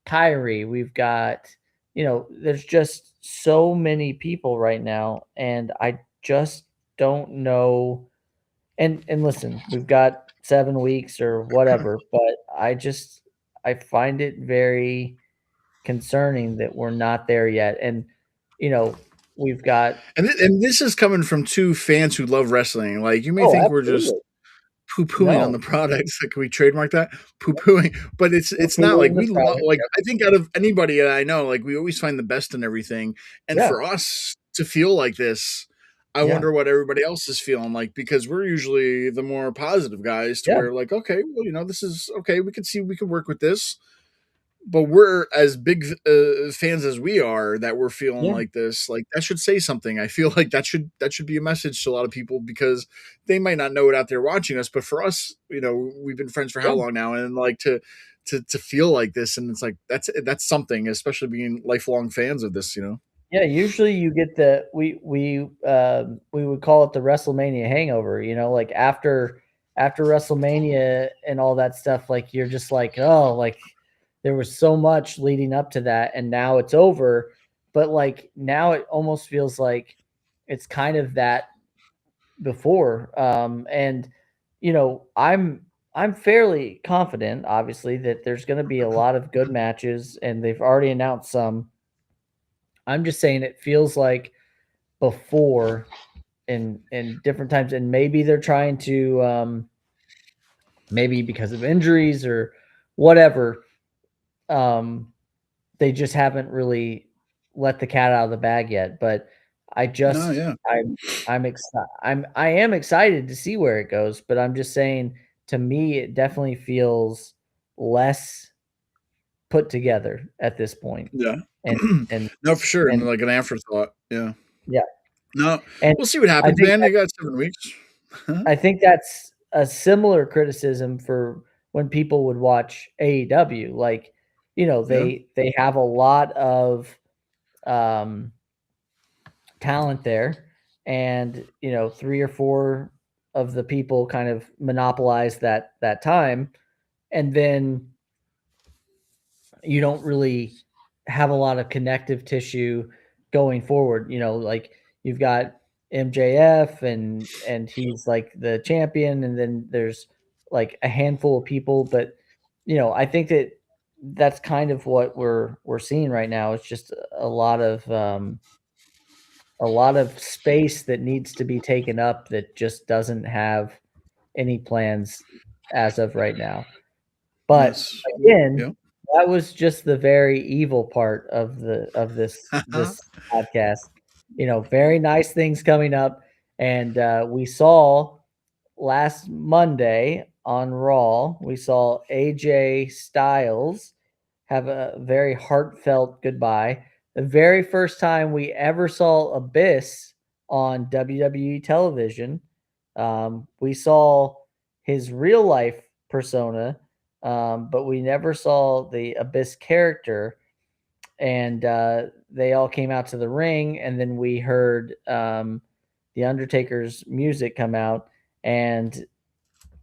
Kyrie, we've got, there's just so many people right now, and I just don't know. And listen, we've got 7 weeks or whatever, but I find it very concerning that we're not there yet. And you know, we've got And this is coming from two fans who love wrestling. Like, you may oh, think we're just absolutely. poo pooing on No, the products. Like, can we trademark that? Poo pooing, but we're it's not like Googling the we love. product. Like, Yep. I think out of anybody that I know, like we always find the best in everything. And Yeah, for us to feel like this, I yeah, wonder what everybody else is feeling like, because we're usually the more positive guys. To yeah, where like, okay, well, this is okay. We could see we could work with this, but we're as big fans as we are that we're feeling yeah, like this. Like, that should say something. I feel like that should be a message to a lot of people, because they might not know it out there watching us, but for us, we've been friends for how yeah. long now, and like to feel like this, and it's like that's something, especially being lifelong fans of this. Yeah, usually you get we would call it the WrestleMania hangover, like after WrestleMania and all that stuff, like you're just like, oh, like there was so much leading up to that and now it's over. But like now it almost feels like it's kind of that before. And I'm fairly confident, obviously, that there's going to be a lot of good matches, and they've already announced some. I'm just saying it feels like before in different times, and maybe they're trying to maybe because of injuries or whatever, um, they just haven't really let the cat out of the bag yet. But I No, just yeah. I am excited to see where it goes, but I'm just saying, to me it definitely feels less put together at this point. Yeah. And and No, for sure, and and like an afterthought. Yeah. yeah, No, and we'll see what I happens, think man. You got 7 weeks. I think that's a similar criticism for when people would watch AEW. Like, Yeah. they have a lot of um, talent there, and 3 or 4 of the people kind of monopolize that time, and then you don't really have a lot of connective tissue going forward. Like you've got MJF and he's like the champion, and then there's like a handful of people, but I think that's kind of what we're seeing right now. It's just a lot of space that needs to be taken up that just doesn't have any plans as of right now. But Yes. again, Yeah. that was just the very evil part of this podcast. Very nice things coming up, and we saw last Monday on Raw, we saw AJ Styles have a very heartfelt goodbye. The very first time we ever saw Abyss on WWE television. We saw his real life persona, but we never saw the Abyss character. And they all came out to the ring, and then we heard the Undertaker's music come out. And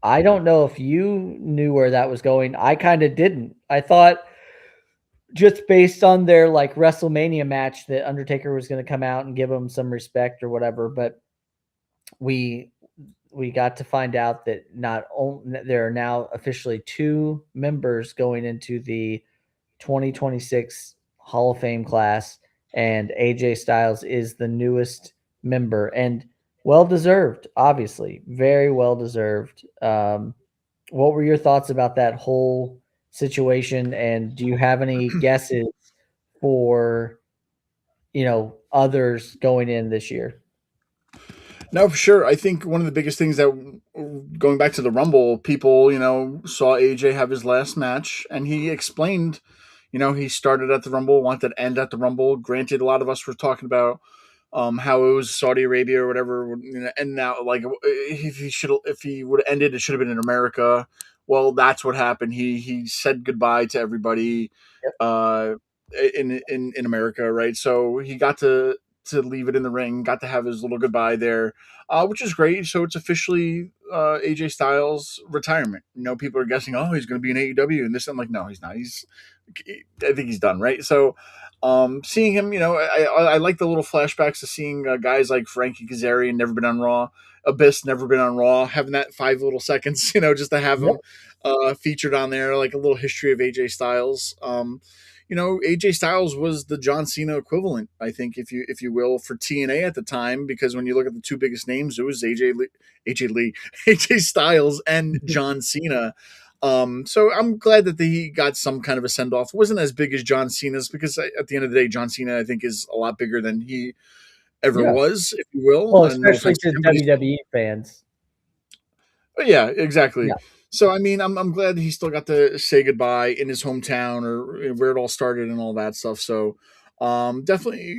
I don't know if you knew where that was going. I kind of didn't. I thought just based on their like WrestleMania match that Undertaker was going to come out and give him some respect or whatever, but we we got to find out that not only there are now officially two members going into the 2026 Hall of Fame class, and AJ Styles is the newest member, and well deserved, obviously, very well deserved. What were your thoughts about that whole situation, and do you have any guesses for others going in this year? No, for sure. I think one of the biggest things that, going back to the Rumble, people, saw AJ have his last match, and he explained, he started at the Rumble, wanted to end at the Rumble. Granted, a lot of us were talking about how it was Saudi Arabia or whatever, and now like if he would have ended, it should have been in America. Well, that's what happened. He said goodbye to everybody, Yep. uh, in America, right? So he got to leave it in the ring, got to have his little goodbye there, which is great. So it's officially AJ Styles' retirement. People are guessing, oh, he's going to be in AEW and this. I'm like, no, he's not. I think he's done, right? So seeing him, I like the little flashbacks to seeing guys like Frankie Kazarian, never been on Raw, Abyss, never been on Raw, having that 5 little seconds, just to have Yep. him featured on there, like a little history of AJ Styles. AJ Styles was the John Cena equivalent, I think, if you will, for TNA at the time, because when you look at the two biggest names, it was AJ Styles, and John Cena. So I'm glad that he got some kind of a send off. It wasn't as big as John Cena's, because at the end of the day, John Cena, I think, is a lot bigger than he ever Yeah. was, if you will. Well, And no especially offense to to him, but WWE fans. yeah, exactly. Yeah. So I mean, I'm glad that he still got to say goodbye in his hometown, or where it all started and all that stuff. So definitely,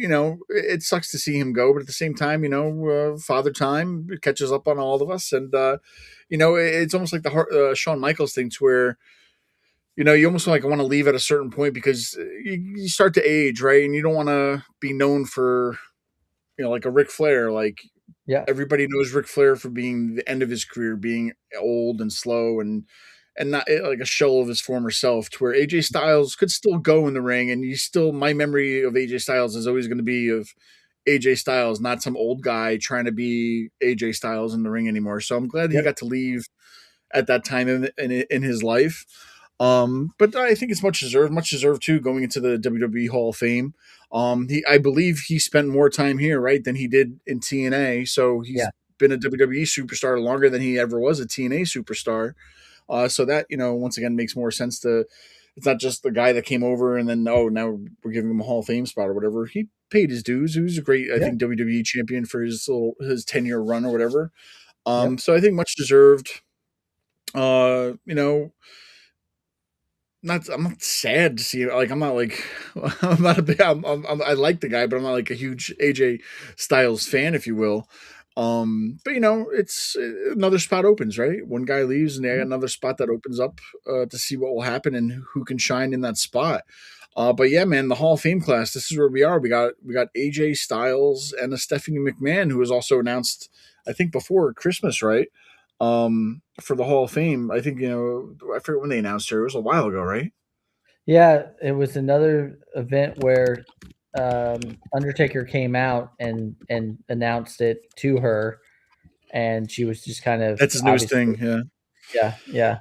it sucks to see him go, but at the same time, father time catches up on all of us, and it's almost like the Shawn Michaels thing, to where you almost like want to leave at a certain point, because you start to age, right, and you don't want to be known for like a Ric Flair, like Yeah. everybody knows Ric Flair for being the end of his career, being old and slow, and not like a shell of his former self. To where AJ Styles could still go in the ring, and my memory of AJ Styles is always going to be of AJ Styles, not some old guy trying to be AJ Styles in the ring anymore. So I'm glad he Yep. got to leave at that time in his life. But I think it's much deserved too, going into the WWE Hall of Fame. I believe he spent more time here, right, than he did in TNA. So Yeah. he's been a WWE superstar longer than he ever was a TNA superstar. So that, once again, makes more sense to. It's not just the guy that came over and then, oh, now we're giving him a Hall of Fame spot or whatever. He paid his dues. He was a great, I Yeah. think, WWE champion for his 10-year run or whatever. Yep. So I think much deserved. Uh, you know, I'm not sad to see it. Like, I'm not like I'm not a big I like the guy, but I'm not like a huge AJ Styles fan, if you will. But it's another spot opens, right? One guy leaves, and they got Mhm. another spot that opens up to see what will happen and who can shine in that spot. But yeah, man, the Hall of Fame class. This is where we are. We got AJ Styles and a Stephanie McMahon, who was also announced, I think, before Christmas, right? For the Hall of Fame. I think, I forget when they announced her. It was a while ago, right? Yeah, it was another event where Undertaker came out and announced it to her, and she was just kind of That's his newest obviously thing. Yeah. Yeah, yeah.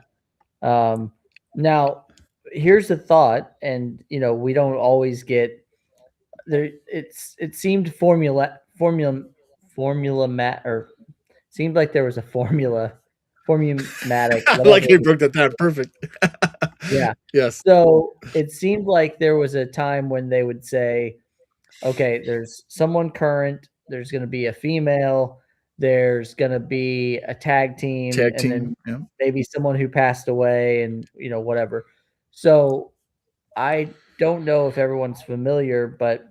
Um, Now, here's the thought, and we don't always get there. It seemed formula mat or seemed like there was a formulatic, I like whatever. how you broke that down. Perfect. Yeah. Yes. So it seemed like there was a time when they would say, okay, there's someone current, there's going to be a female, there's going to be a tag team, Tag and then team. Yeah. maybe someone who passed away and, whatever. So I don't know if everyone's familiar, but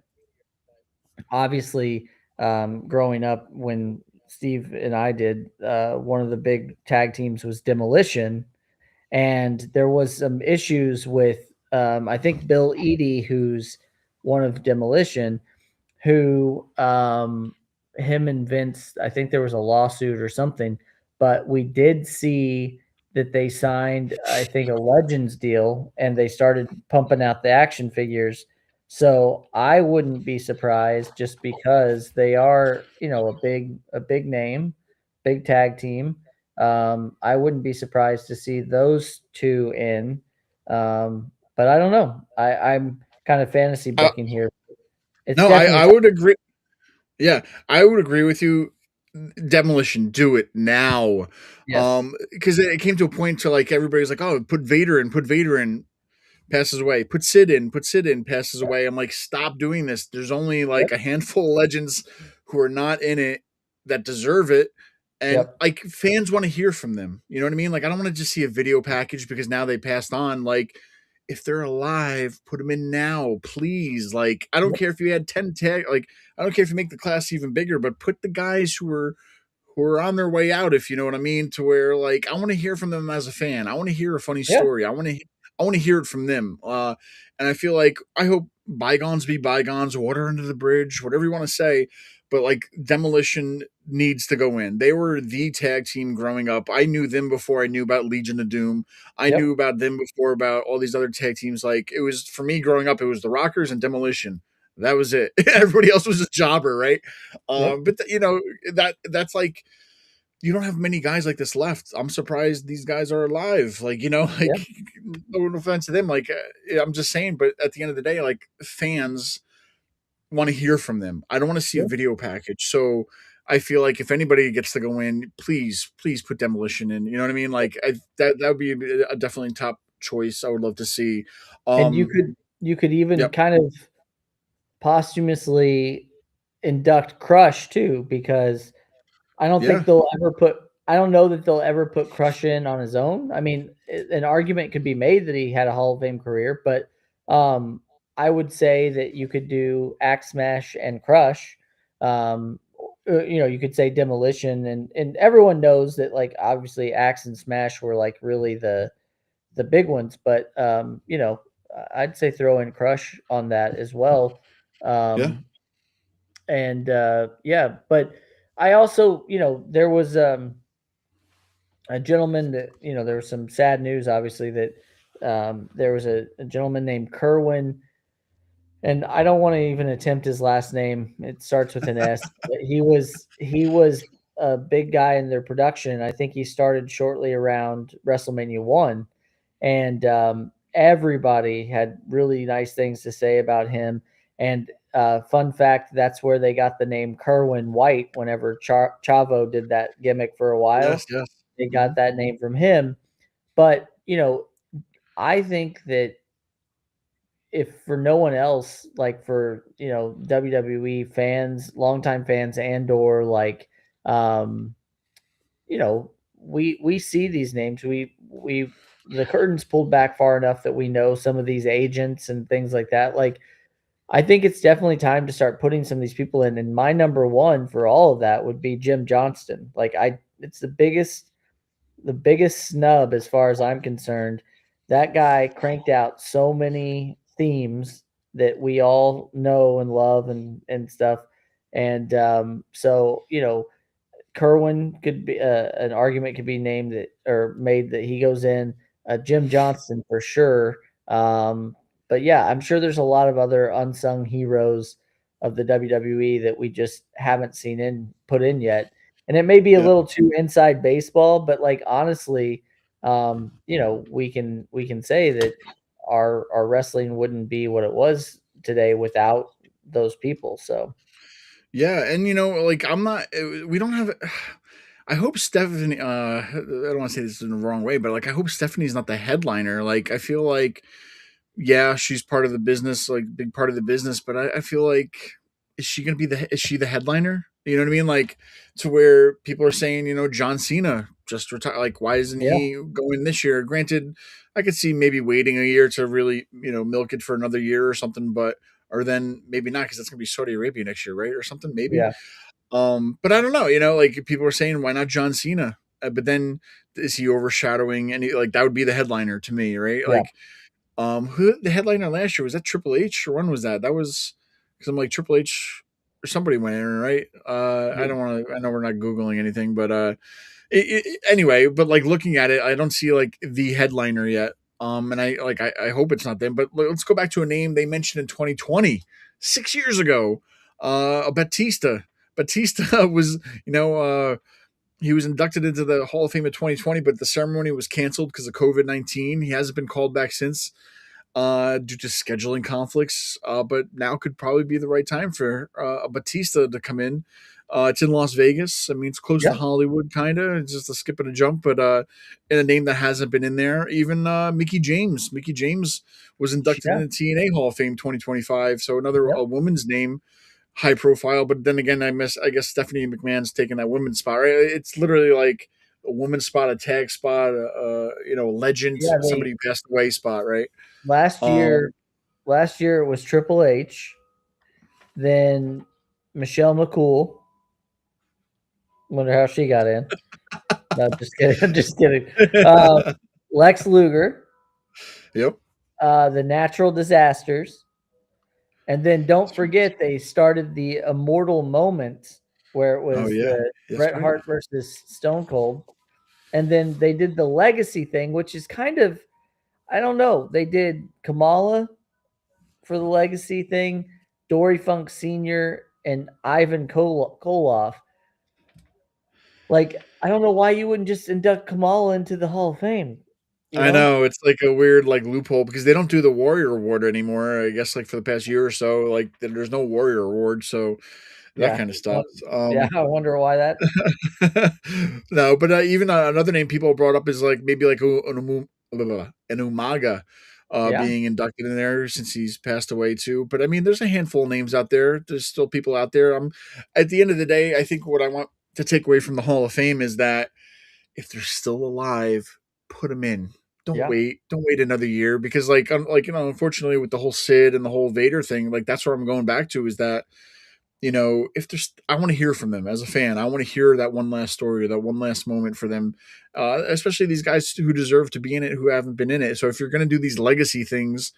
obviously, growing up when Steve and I did, one of the big tag teams was Demolition, and there was some issues with, I think Bill Eadie, who's one of Demolition, who him and Vince, I think there was a lawsuit or something, but we did see that they signed, I think, a Legends deal and they started pumping out the action figures. So I wouldn't be surprised just because they are, a big name, big tag team. I wouldn't be surprised to see those two in. But I don't know. I'm kind of fantasy Uh, booking here. It's no, definitely I would agree. Yeah, I would agree with you. Demolition, do it now. yes. Because it came to a point to like everybody's like, oh, put Vader in, passes away. Put Sid in, passes away. I'm like, stop doing this. There's only like Yep. a handful of legends who are not in it that deserve it. And Yep. like fans want to hear from them. You know what I mean? Like I don't want to just see a video package because now they passed on. Like if they're alive, put them in now, please. Like I don't Yep. care if you had 10 tag, like I don't care if you make the class even bigger, but put the guys who are on their way out, if you know what I mean, to where like I want to hear from them as a fan. I want to hear a funny Yeah. story. I want to hear it from them. And I feel like I hope bygones be bygones, water under the bridge, whatever you want to say. But like Demolition needs to go in. They were the tag team growing up. I knew them before I knew about Legion of Doom. I knew Yep. about them before about all these other tag teams. Like it was for me growing up, it was the Rockers and Demolition. That was it. Everybody else was a jobber, right? Yep. But that's like you don't have many guys like this left. I'm surprised these guys are alive. Like, Yeah. like no offense to them. Like, I'm just saying, but at the end of the day, like fans want to hear from them. I don't want to see a Yeah. video package. So I feel like if anybody gets to go in, please put Demolition in. You know what I mean? Like that would be a definitely top choice. I would love to see. And you Um, could you could even yep, kind of posthumously induct Crush too, because yeah, I don't know that they'll ever put Crush in on his own. I mean, an argument could be made that he had a Hall of Fame career, but um, I would say that you could do Axe Smash and Crush. You could say Demolition, and everyone knows that, like, obviously Axe and Smash were like really the big ones, but I'd say throw in Crush on that as well. yeah, Um, and yeah, but I also, there was a gentleman that, there was some sad news, obviously, that there was a gentleman named Kerwin, and I don't want to even attempt his last name. It starts with an S. But he was a big guy in their production. I think he started shortly around WrestleMania 1, and everybody had really nice things to say about him. And fun fact, that's where they got the name Kerwin White. Whenever Chavo did that gimmick for a yes, while, yes. they got Mhm. that name from him. But I think that if for no one else, like for WWE fans, longtime fans, and or like um, we see these names. We the curtains pulled back far enough that we know some of these agents and things like that. Like I think it's definitely time to start putting some of these people in. And my number one for all of that would be Jim Johnston. It's the biggest snub as far as I'm concerned. That guy cranked out so many themes that we all know and love and stuff. And so Kerwin could be an argument could be named that or made that he goes in. Jim Johnston for sure. But yeah, I'm sure there's a lot of other unsung heroes of the WWE that we just haven't seen in put in yet. And it may be a Yeah, little too inside baseball, but like honestly, we can say that our wrestling wouldn't be what it was today without those people. So Yeah, and like I'm not. We don't have. I hope Stephanie. I don't want to say this in the wrong way, but like I hope Stephanie's not the headliner. Like I feel like, yeah, she's part of the business, like big part of the business, but I feel like, is she gonna be is she the headliner? You know what I mean? Like, to where people are saying, John Cena just retired. Like, why isn't yeah, he going this year? Granted, I could see maybe waiting a year to really, milk it for another year or something, but or then maybe not because that's gonna be Saudi Arabia next year, right? Or something, maybe. yeah, But I don't know, like people are saying, why not John Cena? But then is he overshadowing any, like that would be the headliner to me, right? yeah. Like, who the headliner last year was? That Triple H, or when was that? That was because I'm like Triple H or somebody went in, right? I don't want to. I know we're not googling anything, but anyway. But like looking at it, I don't see like the headliner yet. And I hope it's not them. But let's go back to a name they mentioned in 2020, 6 years ago. Batista. Batista was, he was inducted into the Hall of Fame in 2020, but the ceremony was canceled because of COVID-19. He hasn't been called back since, due to scheduling conflicts. But now could probably be the right time for a Batista to come in. It's in Las Vegas. I mean, it's close to Yeah, Hollywood, kind of. It's just a skip and a jump, but in a name that hasn't been in there. Even Mickey James. Mickey James was inducted yeah, into TNA Hall of Fame 2025. So another yep, a woman's name, high profile. But then again, I guess Stephanie McMahon's taking that women's spot. Right? It's literally like a women's spot, a tag spot, legend, yeah. They somebody who passed away spot, right? last year, Um, last year it was Triple H, then Michelle McCool. Wonder how she got in. No, just kidding. I'm just kidding. Uh, Lex Luger, yep. the Natural Disasters, and then don't forget they started the Immortal Moment where it Oh was yeah. the That's Bret right. Hart versus Stone Cold, and then they did the Legacy thing, which is kind of, I don't know. They did Kamala for the Legacy thing, Dory Funk Sr. and Ivan Koloff. Like, I don't know why you wouldn't just induct Kamala into the Hall of Fame. You I know? know it's like a weird like loophole because they don't do the Warrior Award anymore. I guess like for the past year or so, like there's no Warrior Award, so that Yeah. kind of stuff. Well, yeah. I wonder why that. No, but even another name people brought up is like maybe like an Umaga, Yeah. being inducted in there since he's passed away too. But I mean, there's a handful of names out there. There's still people out there. At the end of the day, I think what I want to take away from the Hall of Fame is that if they're still alive, put them in. Don't Yeah. wait. Don't wait another year because, like unfortunately, with the whole Sid and the whole Vader thing, like that's what I'm going back to is that if there's, I want to hear from them as a fan. I want to hear that one last story, or that one last moment for them, especially these guys who deserve to be in it, who haven't been in it. So if you're going to do these legacy things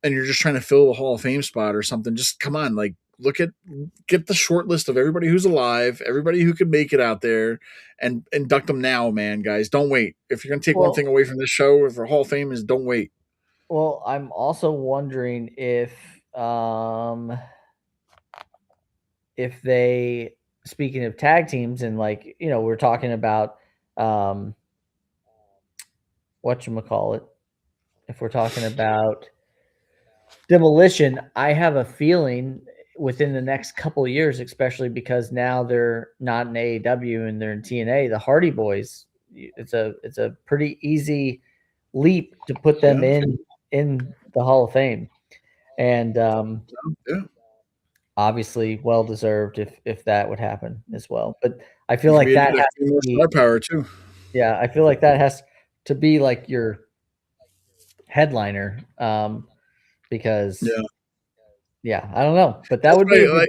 and you're just trying to fill the Hall of Fame spot or something, just come on, like get the short list of everybody who's alive, everybody who could make it out there, and induct them now, man, guys. Don't wait. If you're going to take one Well, thing away from this show for Hall of Fame is don't wait. I'm also wondering if they, speaking of tag teams, and like, we're talking about um whatchamacallit, if we're talking about Demolition, I have a feeling within the next couple of years, especially because now they're not in AEW and they're in TNA, the Hardy Boys, it's a pretty easy leap to put them Yeah, in the Hall of Fame. And yeah. obviously well deserved if that would happen as well. But I feel You can like be that a has few to more be, star power too. yeah, I feel like that has to be like your headliner, because Yeah, yeah, I don't know, but that that's would be right. a good.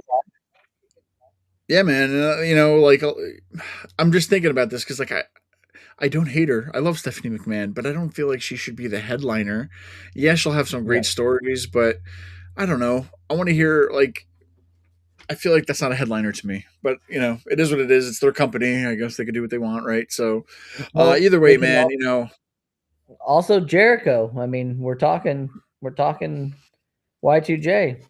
Yeah, man. I'm just thinking about this because, like, I don't hate her. I love Stephanie McMahon, but I don't feel like she should be the headliner. Yeah, she'll have some Yeah. great stories, but I don't know. I want to hear, like, I feel like that's not a headliner to me, but it is what it is. It's their company. I guess they can do what they want, right? So, Well, either they way, can man, also Jericho. I mean, we're talking Y2J.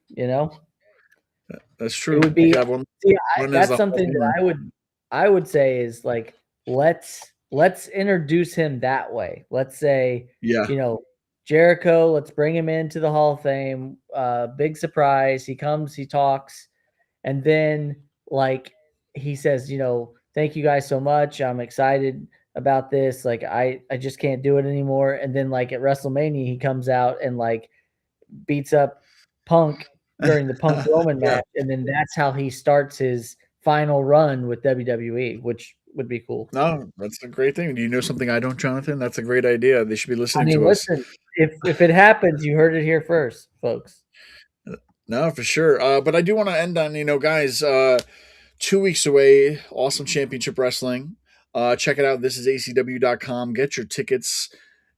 that's It true. would You be, could have one see, run as that's the Hall of something that Famer. I would say is like, let's let's introduce him that way. Let's say, Yeah. you know, Jericho, let's bring him into the Hall of Fame. Big surprise. He comes, he talks, and then like he says, thank you guys so much. I'm excited about this. Like I just can't do it anymore. And then like at WrestleMania, he comes out and like beats up Punk during the Punk Roman Yeah. match, and then that's how he starts his final run with WWE, which would be cool. No, that's a great thing. Do you know something I don't, Jonathan? That's a great idea. They should be I listening mean, to us. listen, if it happens, you heard it here first, folks. No, for sure. But I do want to end on, guys, 2 weeks away, awesome championship wrestling. Check it out. This is acw.com. Get your tickets.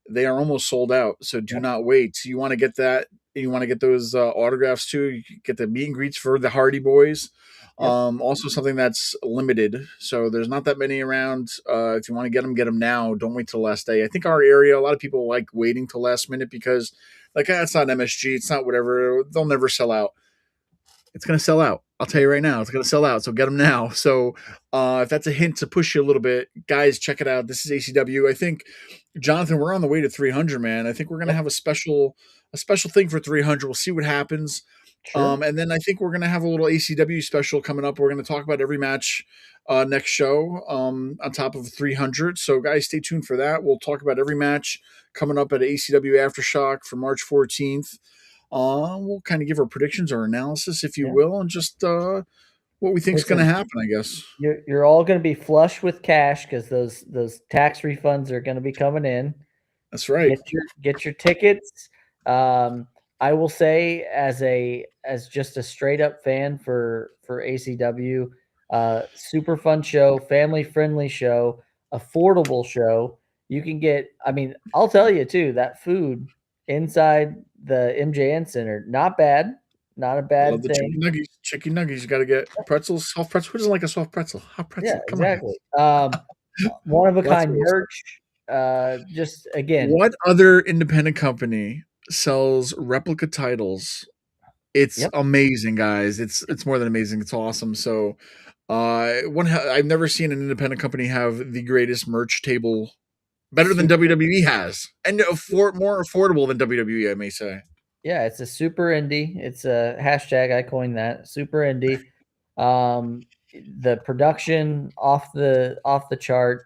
They are almost sold out, so do Yep, not wait. You want to get that. You want to get those autographs too. You can get the meet and greets for the Hardy Boys. yep, Also, something that's limited, so there's not that many around. If you want to get them now. Don't wait till the last day. I think our area, a lot of people like waiting till last minute because, like, it's not MSG, it's not whatever. They'll never sell out. It's going to sell out. I'll tell you right now, it's going to sell out. So get them now. So if that's a hint to push you a little bit, guys, check it out. This is ACW. I think, Jonathan, we're on the way to 300, man. I think we're going to yep. have a special thing for 300. We'll see what happens. Sure. And then I think we're going to have a little ACW special coming up. We're going to talk about every match next show on top of 300. So, guys, stay tuned for that. We'll talk about every match coming up at ACW Aftershock for March 14th. We'll kind of give our predictions, our analysis, if you Yeah. will, and just what we think is going to Listen, happen, I guess. you're all going to be flush with cash because those tax refunds are going to be coming in. That's right. Get your tickets. Um, I will say as just a straight up fan for ACW, super fun show, family friendly show, affordable show. You can get. I mean, I'll tell you too. That food inside the MJN Center, not bad, not a Love bad the chicken thing. nuggets. Chicken nuggets. You got to get pretzels, soft pretzels. Who doesn't like a soft pretzel? Hot Yeah, pretzel. Come on. exactly. One of a Lots of kind ways. merch. Just again, What other independent company sells replica titles? It's yep, amazing, guys. It's more than amazing. It's awesome. So, I've never seen an independent company have the greatest merch table, better than super. WWE has, and more affordable than WWE, I may say. Yeah, it's a super indie. It's a hashtag. I coined that super indie. The production off the chart.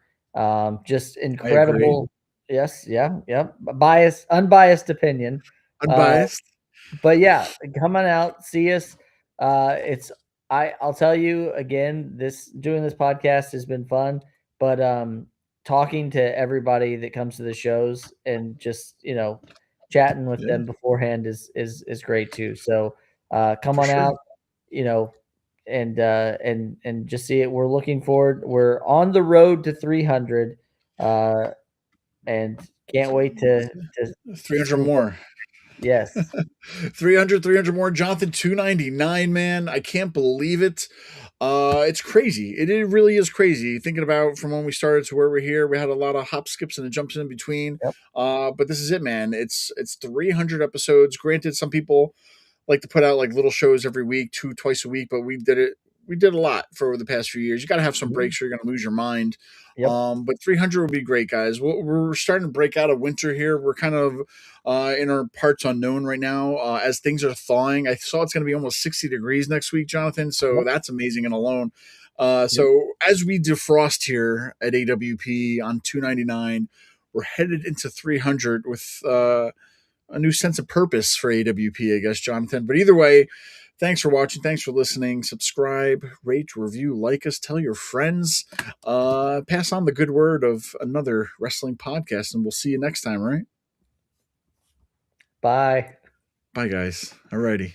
Just I agree. incredible. Yes, yeah, yep. Unbiased opinion. Uh, Unbiased. but yeah, come on out, see us. It's I'll tell you again, this doing this podcast has been fun, but talking to everybody that comes to the shows and just chatting with Yeah, them beforehand is great too. So come for on sure. out, you know, and just see it. We're looking forward. We're on the road to 300, uh, and can't wait to 300 see what. more. Yes. 300 more. Jonathan, 299, man. I can't believe it. It's crazy. It really is crazy. Thinking about from when we started to where we're here, we had a lot of hop skips and jumps in between. Yep. But this is it, man. It's 300 episodes. Granted, some people like to put out like little shows every week, twice a week, but we did a lot for the past few years. You got to have some Mhm. breaks or you're going to lose your mind. Yep. But 300 would be great, guys. We're starting to break out of winter here. We're kind of in our parts unknown right now as things are thawing. I saw it's going to be almost 60 degrees next week, Jonathan. So Yep. that's amazing and alone. Yep. So as we defrost here at AWP on 299, we're headed into 300 with a new sense of purpose for AWP, I guess, Jonathan. But either way, thanks for watching. Thanks for listening. Subscribe, rate, review, like us, tell your friends. Pass on the good word of another wrestling podcast, and we'll see you next time, right? Bye. Bye, guys. Alrighty.